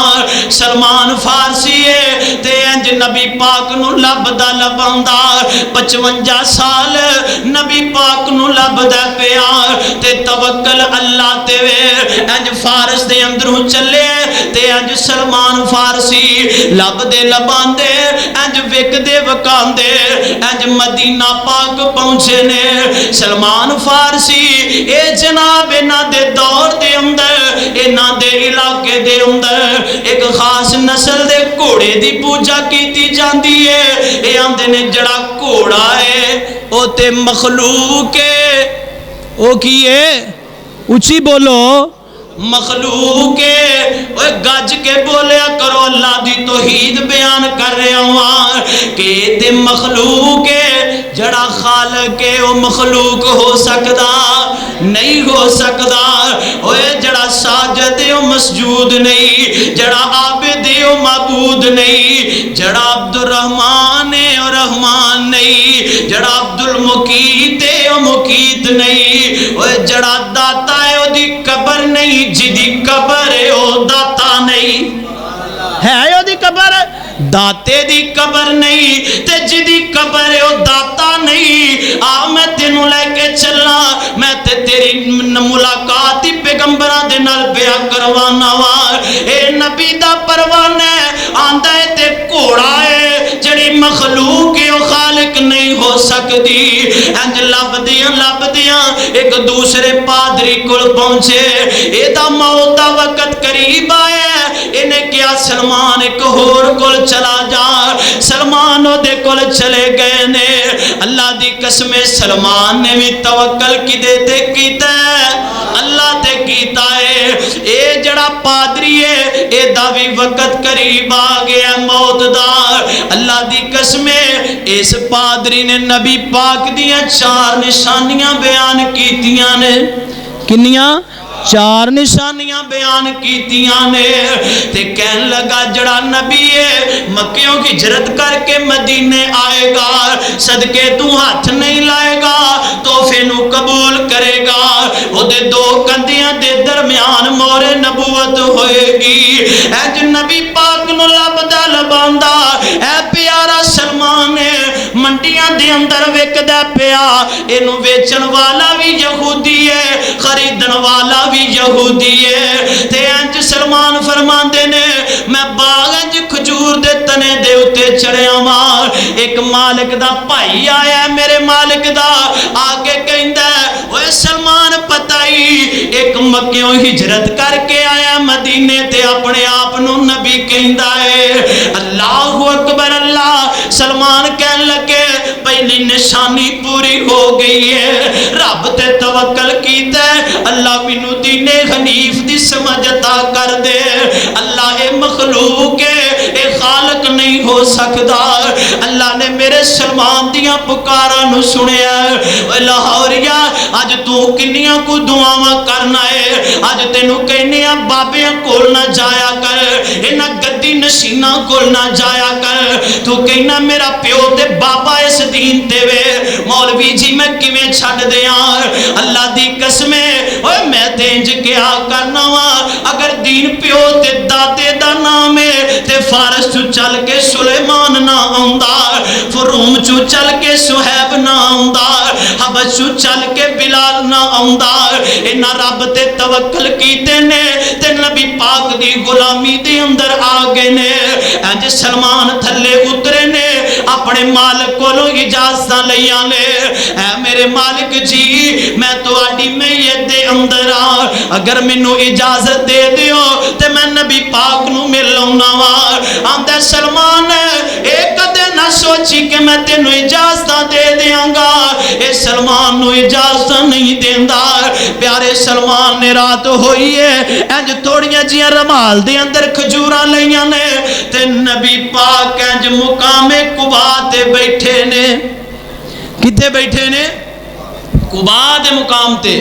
[SPEAKER 1] سلمان فارسی ہے تے انج نبی پاک نو لبدا لباندا 55 سال نبی پاک نو لبدا پیا تے توکل اللہ تے وے انج فارس دے اندروں چلے تے انج سلمان فارسی لبدے لباندے انج وک دے وکاندے انج مدینہ پاک پہنچے نے۔ سلمان فارسی اے جناب انہاں دے دور دے اندر انہاں دے علاقے دے اندر ایک خاص نسل دے گھوڑے دی پوجا کیتی جاندی ہے۔ اے آندے نے جڑا گھوڑا ہے او تے مخلوق ہے، او کی ہے اچھی بولو مخلوق ہے۔ گج کے بولیا کرو اللہ دی توحید بیان کر رہا ہوں کہ تے مخلوق ہے، جڑا خالق ہے وہ مخلوق ہو سکدا نہیں ہو سکدا۔ جڑا ساجد ہے وہ مسجود نہیں، جڑا عابد ہے وہ معبود نہیں، جڑا عبد الرحمن ہے وہ رحمان نہیں، جڑا عبد المقیت ہے وہ مقیت نہیں، جڑا داتا ہے وہ دی قبر نہیں، جدی قبر ہے وہ داتا نہیں ہے، وہ دی قبر داتے دی قبر نہیں تے جدی قبر ہے وہ داتا نہیں۔ آ میں تینوں لے کے چلا، میں تے تیری ملاقات پیغمبراں دے نال پیا کروانا وا۔ اے نبی دا پروانہ آندا ہے تے گھوڑا ہے، جڑی مخلوق ہے وہ خالق نہیں ہو سکتی. انج لبدیاں ایک دوسرے پادری کول پہنچے. ایدا موت دا وقت قریب آیا. انہیں کیا سلمان ایک ہور کول چلا جا. سلمان او دے کول چلے گئے نے. اللہ دی قسم سلمان نے بھی توکل کدے تے کیتا ہے؟ اللہ تے کیتا ہے. اے جڑا پادری ہے اے دا بھی وقت قریب آ گیا موت دا. اللہ دی قسم اس پادری نے نبی پاک دیاں 4 نشانیاں بیان کیتیاں نے. کنیاں؟ 4 نشانیاں بیان کیتیاں نے. تے کہن لگا جڑا نبی ہے مکیوں کی ہجرت کر کے مدینے آئے گا, صدقے تو ہاتھ نہیں لائے گا, تحفے نو قبول کرے گا, وہ دے 2 کندیاں دے درمیان مور نبوت ہوئے گی. اے نبی پاک نو لبدا لباندا اے پیارا سلمان منڈیاں دے اندر وکدا پیا. اینو ویچن والا بھی یہودی ہے, خریدن والا بھی یہودی ہے. تے انج سلمان فرماندے نے میں باغ انج کھجور دے تنے دے اتے چڑھیا ماں. ایک مالک دا بھائی آیا میرے مالک دا, آگے کہندا اوے سلمان پتہ ہی ایک مکیوں ہجرت کر کے آیا مدینے تے اپنے آپ نو نبی کہندا ہے. اللہ اکبر اللہ. سلمان کہن لگے پہلی نشانی پوری ہو گئی ہے. رب تے توکل کیتا ہے, اللہ مینوں دین حنیف دی سمجھ عطا کر دے. اللہ اے مخلوق ہے, اے خالق نہیں ہو سکتا. اللہ نے میرے سلمان دیاں پکاراں نو سنیا. اے لاہوریا اج تو کنیاں کو دعاواں کرنا ہے. اج تینوں کہنے آ بابیاں کول نہ جایا کر, انہاں گدی نشیناں کول نہ جایا کر. تو کہنا میرا پیو تے بابا اس دین تے وے, مولوی جی میں کیویں چھڈ دیاں. اللہ دی قسم اوے میں تے انج کیا کرنا وا. اگر دین پیو تے دادے دا نام ہے تے فارس چو چل کے سلیمان نہ آوندا, فروم چو چل کے سہیب نہ آوندا, حبش چو چل کے بلال نہ آوندا. انہاں رب تے توکل کیتے نے تے نبی پاک دی غلامی دے اندر آ گئے نے. انج سلمان تھلے اترے نے, اپنے مالک کولوں اجازت لیاں نے. اے میرے مالک جی میں تواڈی میت دے اندر آ, اگر مینوں اجازت دے دیو تے میں نبی پاک نو مل آونا وا. آندا سلمان اے کدے نہ سوچی کہ میں تینوں اجازت دے دیاں گا. اے سلمان نو اجازت نہیں دیندا. پیارے سلمان نے رات ہوئی ہے انج تھوڑیاں جیاں رمال دے اندر کھجوراں لیاں نے تے نبی پاک انج مقام قبا تے بیٹھے نے. کتے بیٹھے نے؟ قبا دے مقام تے.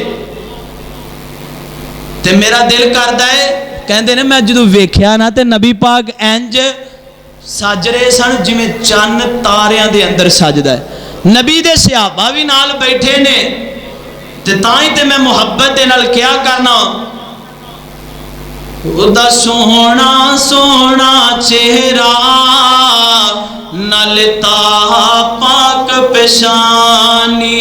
[SPEAKER 1] تے میرا دل کردا ہے کہندے نے میں جدوں ویکھیا نا تے نبی پاک انج سج رہے سن جویں چن تاریاں دے اندر سجدا ہے. نبی دے صحابہ بھی نال بیٹھے نے تے تاں ہی تے میں محبت دے نال کیا کرنا. اُدا سونا سونا چہرہ نلتا پاک پیشانی,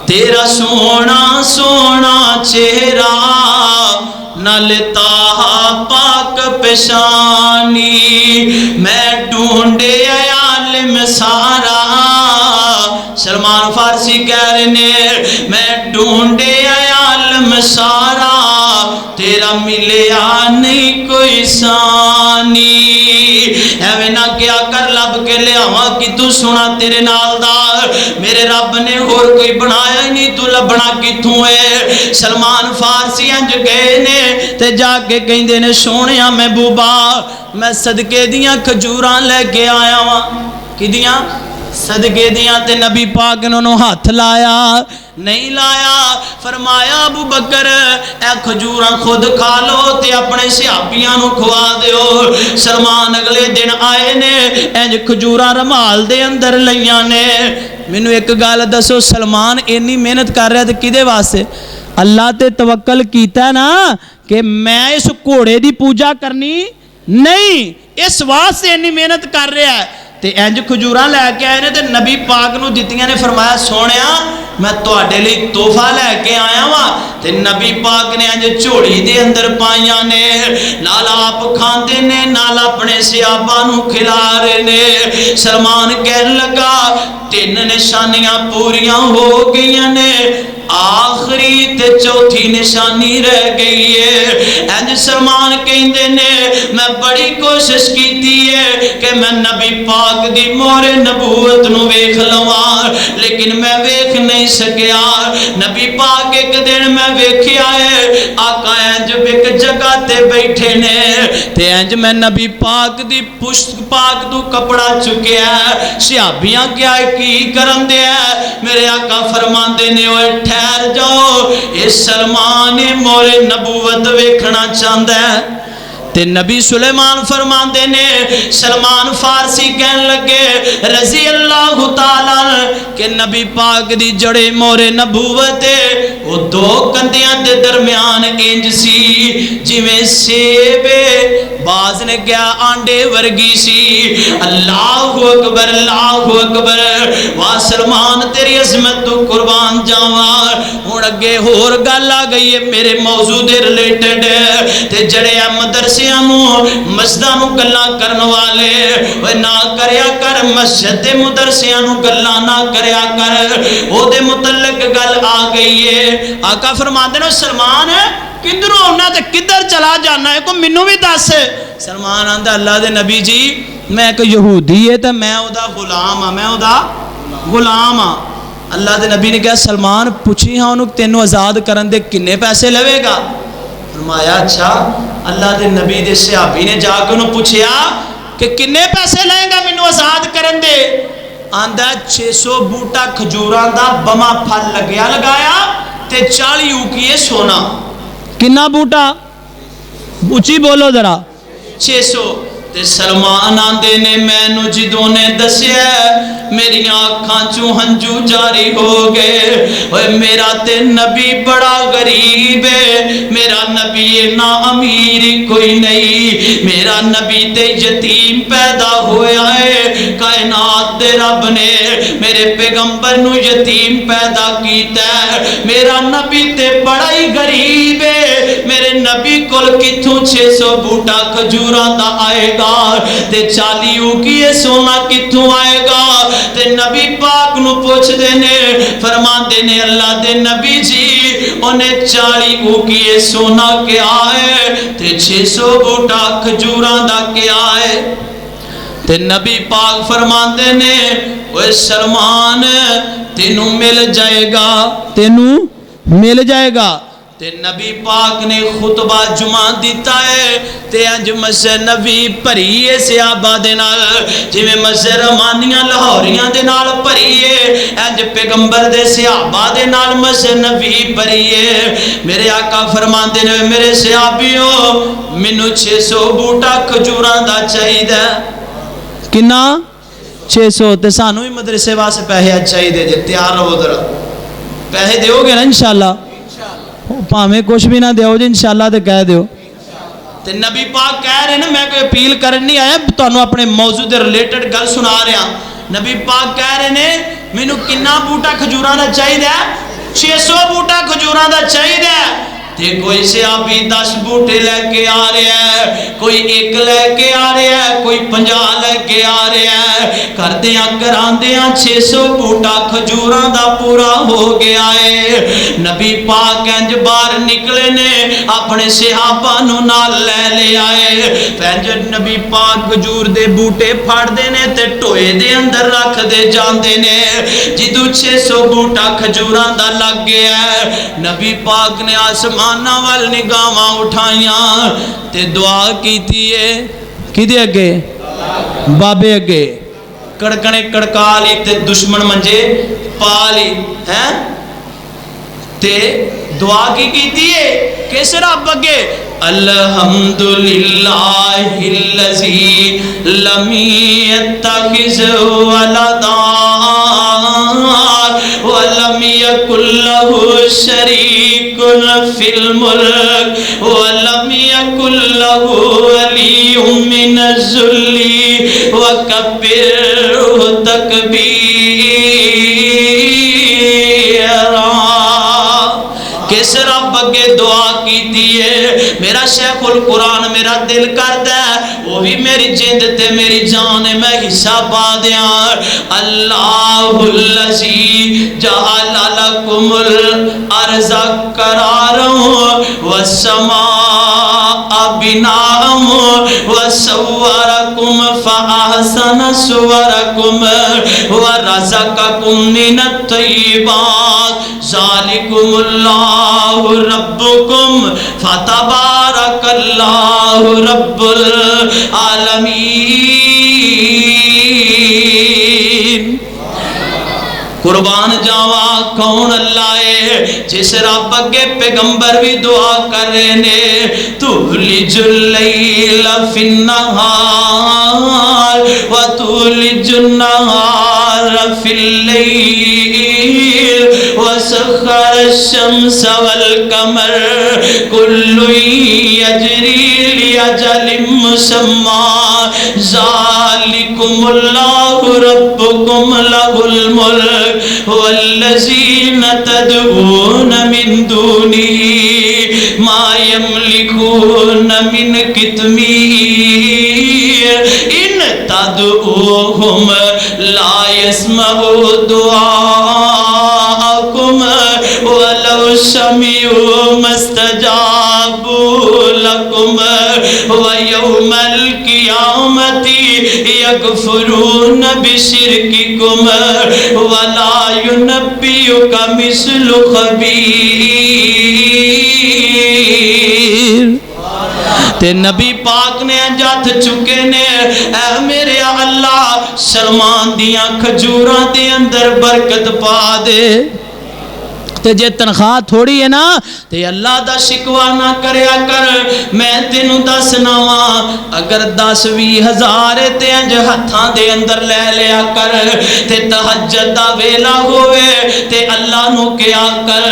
[SPEAKER 1] تیرا سونا سونا چہرہ نلتا پاک پیشانی. میں ڈھونڈے عالم سارا, سلمان فارسی کہہ رہے نے میں ڈھونڈے عالم سارا, تیرا ملیا نہیں کوئی ثانی. ایویں نہ کیا کر لب کے لے آواں کہ تو سنا تیرے نال دا, میرے رب نے اور کوئی بنایا ہی نہیں, تو لبنا کتھوں ہے. سلمان فارسی انج گئے نے تے جا کے کہندے نے سونیا محبوبا میں صدقے دیاں کھجوراں لے کے آیا ہاں. کدیاں؟ صدقے دیاں. تے نبی پاک نے انہوں ہاتھ لایا نہیں لایا. فرمایا ابو بکر اے کھجوراں خود کھا لو تے اپنے صحابیاں نو کھوا دیو. سلمان اگلے دن آئے نے انج کھجوراں رمال دے اندر لیاں نے. مینوں ایک گل دسو, سلمان اینی محنت کر رہا تے کدے واسطے؟ اللہ تے توکل کیتا ہے نا کہ میں اس گھوڑے دی پوجا کرنی نہیں, اس واسطے اینی محنت کر رہا ہے. تے انج کھجوراں لے کے آئے نے تے نبی پاک نو دتیاں نے. فرمایا سونیا میں تواڈے لئی تحفہ لے کے آیا وا تے نبی پاک نے اج جھوڑی دے اندر پائیاں نے نال آپ کھاندے نے نال اپنے صحابہ نو کھلا رہے نے سلمان کہن لگا 3 نشانیاں پوریاں ہو گئیاں نے آخری تے چوتھی نشانی رہ گئی ہے انج سلمان کہندے نے میں بڑی کوشش کیتی ہے کہ میں نبی پاک دی مہر نبوت نو ویکھ لواں لیکن میں ویکھ نہیں سکیا نبی پاک ایک دن میں ویکھیا ہے آقا انج ایک جگہ تے بیٹھے نے تے انج میں نبی پاک دی پشت پاک تو کپڑا چکیا ہے صحابیاں کیا کی کرن دے میرے آقا فرماندے نے اوے ٹھہر جاؤ اس سلمان مور نبوت ویکھنا چاہتا ہے تے نبی سلیمان فرماندے نے سلمان فارسی کہن لگے رضی اللہ تعالی کہ نبی پاک دی جڑے مور نبوت وہ 2 کندیاں دے درمیان انج سی جویں سیب باز نے کیا آنڈے ورگی سی اللہ اکبر واہ سلمان تیری عظمت تو قربان جاواں ہن اگے ہور گل آ گئی ہے میرے موضوع دے ریلیٹڈ تے جڑے مدرسیاں نو مسجداں نو گلاں کرن والے اوے نہ کریا کر مسجد دے مدرسیاں نو گلاں نہ کریا کر او دے متعلق گل آ گئی ہے آقا فرماندے نے سلمان کدھر ہونا تے کدھر چلا جانا ہے کو مینوں بھی دس سلمان آندا اللہ دے نبی جی میں ایک یہودی ہے تے میں او دا غلام ہاں میں او دا غلام ہاں اللہ دے نبی نے کہا سلمان پوچھی ہاں انہوں تینوں آزاد کرن دے کنے پیسے لوے گا فرمایا اچھا اللہ دے نبی دے صحابی نے جا کے انہوں پوچھیا کہ کنے پیسے لیں گا مینوں آزاد کرن دے آندہ 600 بوٹا کھجوراں دا بما پھل لگایا تے 40 اوکیے سونا کنا بوٹا اچھی بولو ذرا 600 تے سلمان آندے نے مینوں جدوں نے دسیا میری آنکھاں چوں ہنجو جاری ہو گئے اوے میرا تے نبی بڑا غریب ہے میرا نبی نا امیر کوئی نہیں میرا نبی تے یتیم پیدا ہویا ہے کائنات دے رب نے میرے پیغمبر نو یتیم پیدا کیتا ہے میرا نبی تے بڑا ہی غریب ہے میرے نبی کول کتھوں 600 بوٹا کھجوراں دا آئے گا تے 40 اوکیے سونا کتھوں آئے گا تے نبی پاک نو پوچھ دینے فرمان دینے اللہ دے نبی جی انہیں 40 اوکیے سونا کیا ہے تے 600 بوٹا کھجوراں دا کیا ہے تے نبی پاک فرمان دینے اوے سلمان تینوں مل جائے گا تینوں مل جائے گا تے نبی پاک نے خطبہ جمعہ دیتا ہے تے انج مسجد نبی بھری ہے صحابہ دے نال جویں مسجد رحمانیاں لاہوریاں دے نال بھری ہے انج پیغمبر دے صحابہ دے نال مسجد نبی بھری ہے میرے آقا فرماندے نے میرے صحابیوں مینوں 600 بوٹا کھجوراں دا چاہیدا کنا 600 تے سانوں بھی مدرسے واسطے پیسے چاہیدے جے تیار رہو ذرا پیسے دیو گے نا انشاءاللہ پاویں کچھ بھی نہ دیو جی انشاءاللہ تے کہہ دیو تے نبی پاک کہہ رہے نا میں کوئی اپیل کرن نہیں آیا تانوں اپنے موضوع دے ریلیٹڈ گل سنا رہا نبی پاک کہہ رہے نے مینوں کنا بوٹا کھجوراں دا چاہیدا 600 بوٹا کھجوراں دا چاہیدا تے کوئی صحابی 10 بوٹے لے کے آ رہا ہے کوئی 1 لے کے آ رہا ہے کوئی 50 لے کے آ رہا ہے کردیاں کراندیاں 600 بوٹا کھجوراں دا پورا ہو گیا ہے نبی پاک انج باہر نکلے نے اپنے صحابہ نو نال لے آئے پنج نبی پاک کھجور دے بوٹے پھڑ دے نے تے ٹوئے دے اندر رکھ دے جاندے نے جدوں 600 بوٹا کھجوراں دا لگ گیا ہے نبی پاک نے آسمان وال نگاہاں اٹھائیاں تے دعا کیتی ہے کدے اگے بابے اگے کڑکنے کڑکا لی تے دشمن منجے پا لی ہیں تے دعا کیتی ہے کس رب اگے الحمدللہ الذی لم یتخذ ولدا ولم یکن لہ شریک فی الملک ولم یکن لہ ولی من الذل وکبرہ تکبیرا جس رب اگے دعا کیتی ہے میرا شیخ القرآن میرا دل کردا ہے وہ بھی میری جند تے میری جان ہے میں حصہ پا دیاں اللہ الذی جعل لکم الارض قرارا والسماء بناء وصورکم فاحسن صورکم ورزقکم من الطیبات ذالکم اللہ ربکم فتبارک اللہ رب العالمین۔ قربان جاوا کون اللہ ہے جس رب اگے پیغمبر بھی دعا کر رہے نے تولج اللیل فی النہار وتولج النہار فی اللیل وسخر الشمس والقمر کل یجری لأجل مسمى ذالکم اللہ ربکم لہ الملک والذین تدعون من دونه ما يملكون من قطمیر ان تدعوهم لا يسمعوا دعاءكم ولو سمعوا ما استجابوا لكم ويوم القيامة يكفرون بشرككم ولا ينبئك مثل خبير۔ تے نبی پاک نے جات چکے نے اے میرے اللہ سلمان دیاں کھجوراں دے اندر برکت پا دے تے جے تنخواہ تھوڑی ہے نا تے اللہ دا شکوا نہ کریا کر میں تینوں دسنا وا اگر 10-20 ہزار تے انج ہتھاں دے اندر لے لیا کر تے تہجد دا ویلا ہوئے تے اللہ نو کیا کر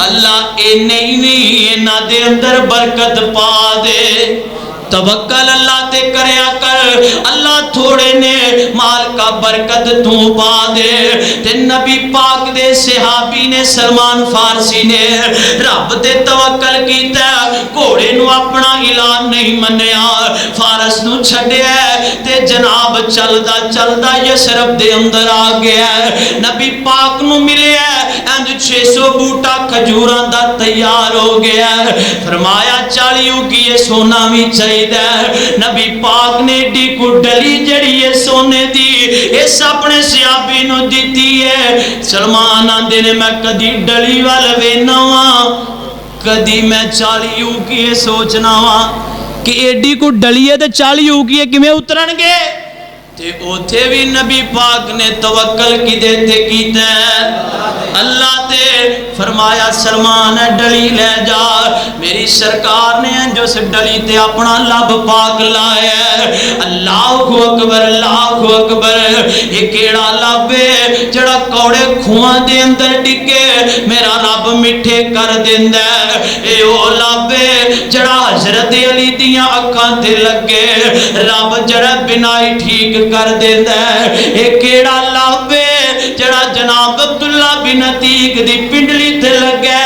[SPEAKER 1] اللہ اے نہیں انہاں دے اندر برکت پا دے توکل اللہ تے کریا کر اللہ تھوڑے نے مال کا برکت تو پا دے تے نبی پاک دے صحابی نے سلمان فارسی نے رب تے توکل کیتا گھوڑے نو اپنا الہ نہیں منیا فارس نو چھڈیا تے جناب چلدا چلدا یثرب دے اندر آ گیا نبی پاک نو ملیا انج 600 بوٹا کھجوراں دا تیار ہو گیا فرمایا 40 کی سونا بھی چاہیے نبی پاک نے ڈی کو ڈلی جڑی ہے سونے دی اس اپنے صحابی نو دیتی ہے سلمان آندے نے میں کدی ڈلی وال وینا وا کدی میں 40 کی سوچنا وا کہ ایڈی کو ڈلی ہے تے 40 کی کیویں اترن گے تے اوتھے بھی نبی پاک نے توکل کی دیتے کیتا ہے اللہ تے فرمایا سلمان ڈلی لے جا میری سرکار نے جو سے ڈلی تے اپنا لب پاک لایا اللہ اکبر یہ کیڑا لب ہے جڑا کوڑے کھواں دے اندر ڈگے میرا رب میٹھے کر دیندا اے او لب ہے جڑا حضرت علی دیاں اکھاں تے لگے رب جڑا بنائی ٹھیک کر دیندا اے کیڑا لب ہے جڑا جناب عبداللہ بن عتیق دی پنڈلی تے لگے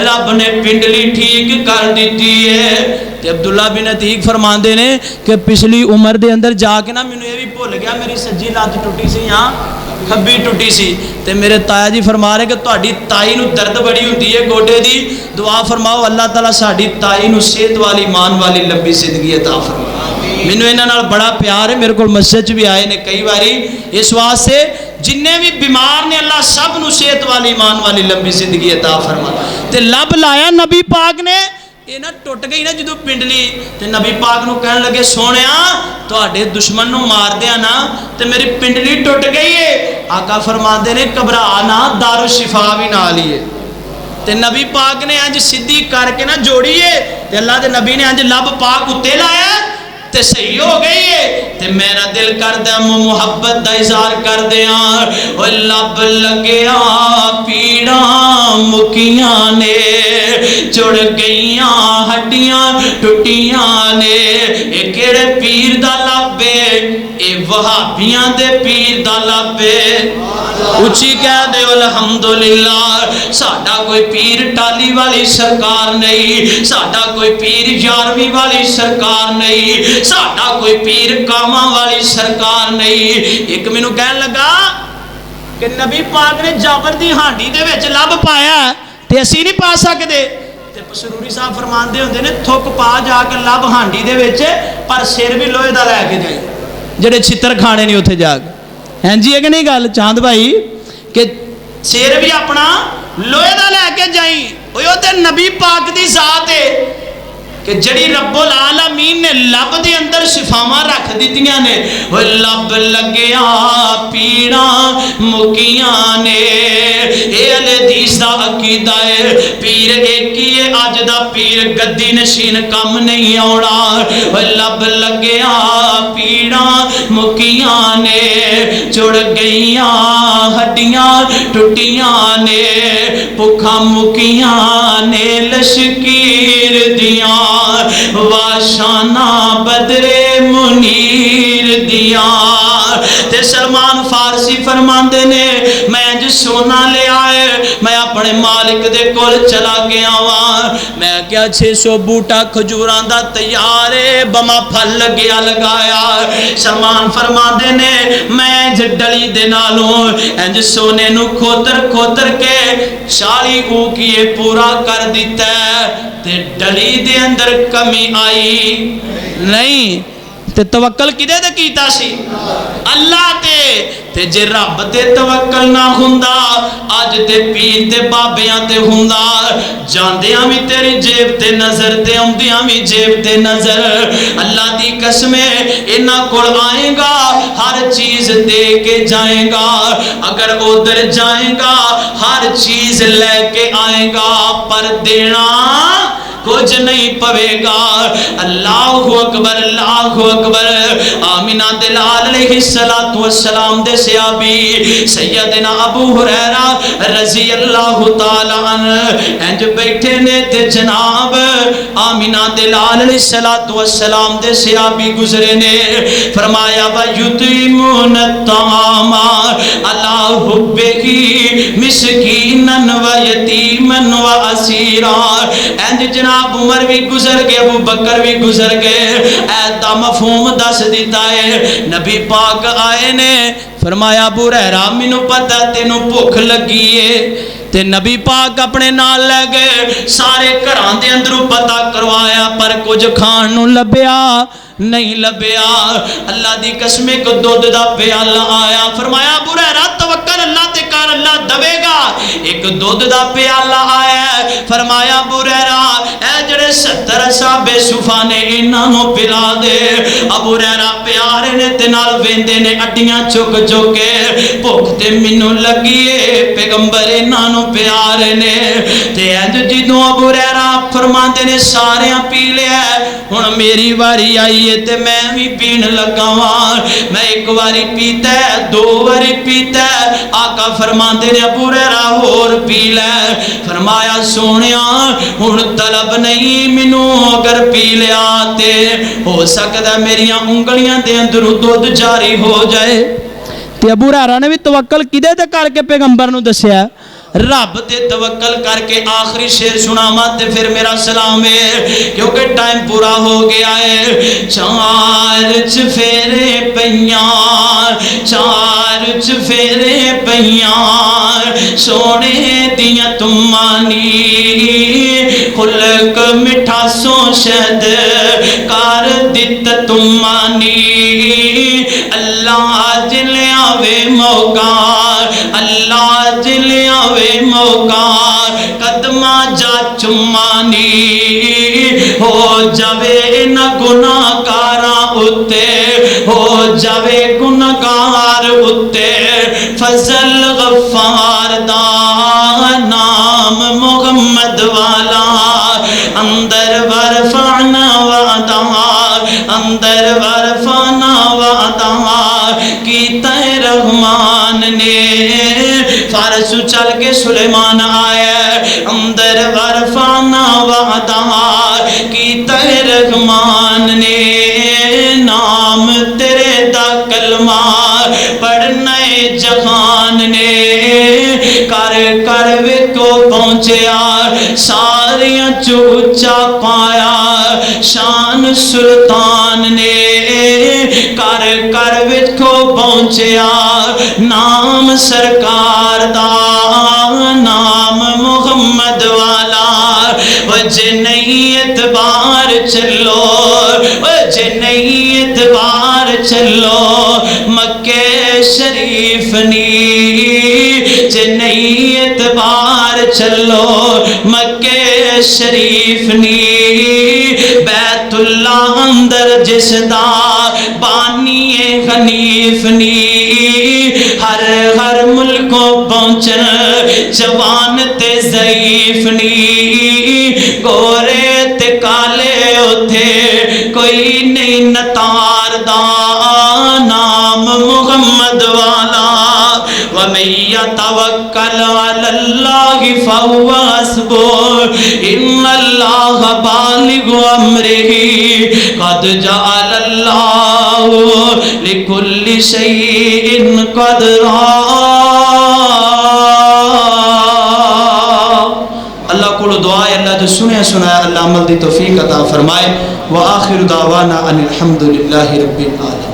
[SPEAKER 1] رب نے پنڈلی ٹھیک کر دیتی ہے تے عبداللہ بن عتیق فرماندے نے کہ پچھلی عمر دے اندر جا کے نا مینوں یہ بھی بھول گیا میری سجی لات ٹوٹی سی ہاں کھبی ٹوٹی سی تے میرے تایا جی فرما رہے کہ تہاڈی تائی نو درد بڑی ہوندی ہے گوڈے دی دعا فرماؤ اللہ تعالیٰ ساڈی تائی نو صحت والی مان والی لمبی زندگی عطا فرمائے مینوں انہاں نال بڑا پیار ہے میرے کول مسجد بھی آئے نے کئی باری اس واسطے جننے بھی بیمار نے اللہ سب نو صحت والی ایمان والی لمبی زندگی عطا فرما تے لب لایا نبی پاک نے یہ نہ ٹوٹ گئی نا جدو پنڈلی تے نبی پاک نو کہن لگے سونیا تواڈے دشمن نو مار دیا نا تے میری پنڈلی ٹوٹ گئی ہے آقا فرماندے نے گھبرا نہ دار الشفا بھی نال ہی ہے تے نبی پاک نے انج سیدھی کر کے نہ جوڑی ہے تے اللہ دے نبی نے انج لب پاک اتے لایا تے صحیح ہو گئی ہے تے میرا دل کر دیا محبت دا اظہار کر دیا او لب لگیا پیڑاں مکیاں نے چڑ گئیاں ہڈیاں ٹوٹیاں نے اے کیڑے پیر دا لب اے وہابیاں دے پیر دا لبے اچھی کہہ دے الحمدللہ ساڈا کوئی پیر ٹالی والی سرکار نہیں ساڈا کوئی پیر یارویں والی سرکار نہیں ساڈا کوئی پیر کاما والی سرکار نہیں ایک مینوں کہن لگا کہ نبی پاک نے جابر دی ہانڈی دے وچ لب پایا تے اسی نہیں پا سکدے تے پسروری صاحب فرماندے ہوندے نے تھک پا جا کے لب ہانڈی دے وچ پر سر بھی لوہے دا لے کے جائی جڑے چھتر کھانے نہیں اوتھے جا کے ہیں جی ہے کہ نہیں گل چاند بھائی کہ سر بھی اپنا لوہے دا لے کے جائی او تے نبی پاک دی ذات ہے کہ جڑی رب العالمین نے لب دے اندر شفاواں رکھ دتیاں نے وہ لب لگیا پیڑاں مکیاں نے اے حدیث دا عقیدہ ہے پیر ایک ہی ہے اج دا پیر گدی نشین کم نہیں آونا وہ لب لگیا پیڑاں مکیاں نے جڑ گئیاں ہڈیاں ٹوٹیاں نے بھکھاں مکیاں نے لشکیر دیاں واشانہ بدرے منیر دیاں تے سلمان فارسی فرماندے نے میں جو سونا لے آئے میں اپنے مالک دے کول چلا گیا ہوا میں کیا 600 بوٹا کھجوراں دا تیار ہے بما پھل لگیا لگایا سلمان فرماندے نے میں جو ڈلی دے نالوں انج سونے نو کھوتر کھوتر کے 40 اوکیے پورا کر دیتا ہے تے ڈلی دے اندر کمی آئی نہیں تے توکل کدے تے کیتا سی اللہ تے جے رب تے توکل نہ ہوندا اج تے پیر تے بابیاں تے ہوندا جاندیاں وی تیری جیب تے نظر تے اوندیاں وی جیب تے نظر اللہ دی قسم انہاں کول آئے گا ہر چیز دے کے جائے گا اگر ادھر جائے گا ہر چیز لے کے آئے گا پر دینا کچھ نہیں پوے گا اللہ اکبر آمینہ دلال علیہ السلام دے صحابی سیدنا ابو ہریرہ رضی اللہ تعالیٰ عنہ انج بیٹھے نے تے جناب آمینہ دلال علیہ السلام دے صحابی گزرے نے فرمایا وَيُطْعِمُونَ الطَّعَامَ عَلَىٰ حُبِّهِ مِسْكِينًا وَيَتِيمًا وَأَسِيرًا انج جناب عمر بھی گزر گئے ابو بکر بھی گزر گئے ایدہ مفہوم دس دیتا ہے نبی پاک آئے نے فرمایا ابو ہریرہ مینوں پتہ تینوں بھوک لگی ہے تے نبی پاک اپنے نال لے گئے سارے گھراں دے اندروں پتہ کروایا پر کچھ کھان نوں لبیا نہیں لبیا اللہ دی قسم کو دودھ دا پیالہ آیا فرمایا ابو ہریرہ توکل اللہ تے کر اللہ دوے گا ایک دودھ دا پیالہ آیا فرمایا ابو ہریرہ اے جڑے 70 صحابہ صفا نے انہاں نوں پلا دے ابو ہریرہ پیارے نے تے نال ویندے نے اڈیاں چک چک کے بھوک تے مینوں لگی اے پیغمبر انہاں نوں پیارے نے تے انج جدوں ابو ہریرہ فرماندے نے ساریاں پی لیا ہن میری واری آئی تے میں بھی پین لگا ہاں میں ایک واری پیتا ہے 2 واری پیتا ہے آقا فرماندے نے ابو ہریرہ اور پی لے فرمایا سونیا ہن طلب نہیں مینوں اگر پی لیا تے ہو سکدا میریاں انگلیاں دے اندر دودھ جاری ہو جائے تے ابو ہریرہ نے بھی توکل کدے تے کر کے پیغمبر نو دسیا رب تے توکل کر کے آخری شعر سناواں تے پھر میرا سلام ہے کیونکہ ٹائم پورا ہو گیا ہے چار چفیرے پیاں چار چفیرے پیاں سونے دیاں تمانی خلق مٹھا سو شہد کار دت تمانی اللہ جلیا وے موقع اللہ جلیا موقع قدمہ جا چمانی ہو جاوے نہ گناہ کاراں اتے ہو جاوے گناہ کار اتے فضل غفار دا نام محمد والا اندر ورفعنا وعدہ اندر ورفعنا وعدہ کیتا رحمان نے فارس چل کے سلیمان آیا اندر ورفعنا وعدہ کیتا رحمان نے نام تیرے دا کلمہ کلمہ پڑھنے جہان نے کر کر ویکو پہنچیا ساریاں چوچا پایا شان سلطان نے کر کر ویکو پہنچیا نام سرکار دا نام محمد والا وجہ نہیں اعتبار چلو وجہ نہیں اعتبار چلو مکہ شریف نی جے نہیں اعتبار چلو مکہ شریف نی بیت اللہ اندر جس دا بانی حنیف نی ہر ملکوں پہنچن جوان تے ضعیف نی گورے تے کالے اتھے کوئی نہیں نتار دا نام محمد والا وَمَن يَتَوَكَّلْ عَلَى اللَّهِ فَهُوَ حَسْبُهُ إِنَّ اللَّهَ بَالِغُ أَمْرِهِ قَدْ جَعَلَ اللَّهُ لِكُلِّ شَيْءٍ قَدْرًا۔ اللہ کو دعا ہے اللہ جو سنیا سنایا اللہ عمل دی توفیق عطا فرمائے۔ وآخر دعوانا ان الحمد للہ رب العالمین۔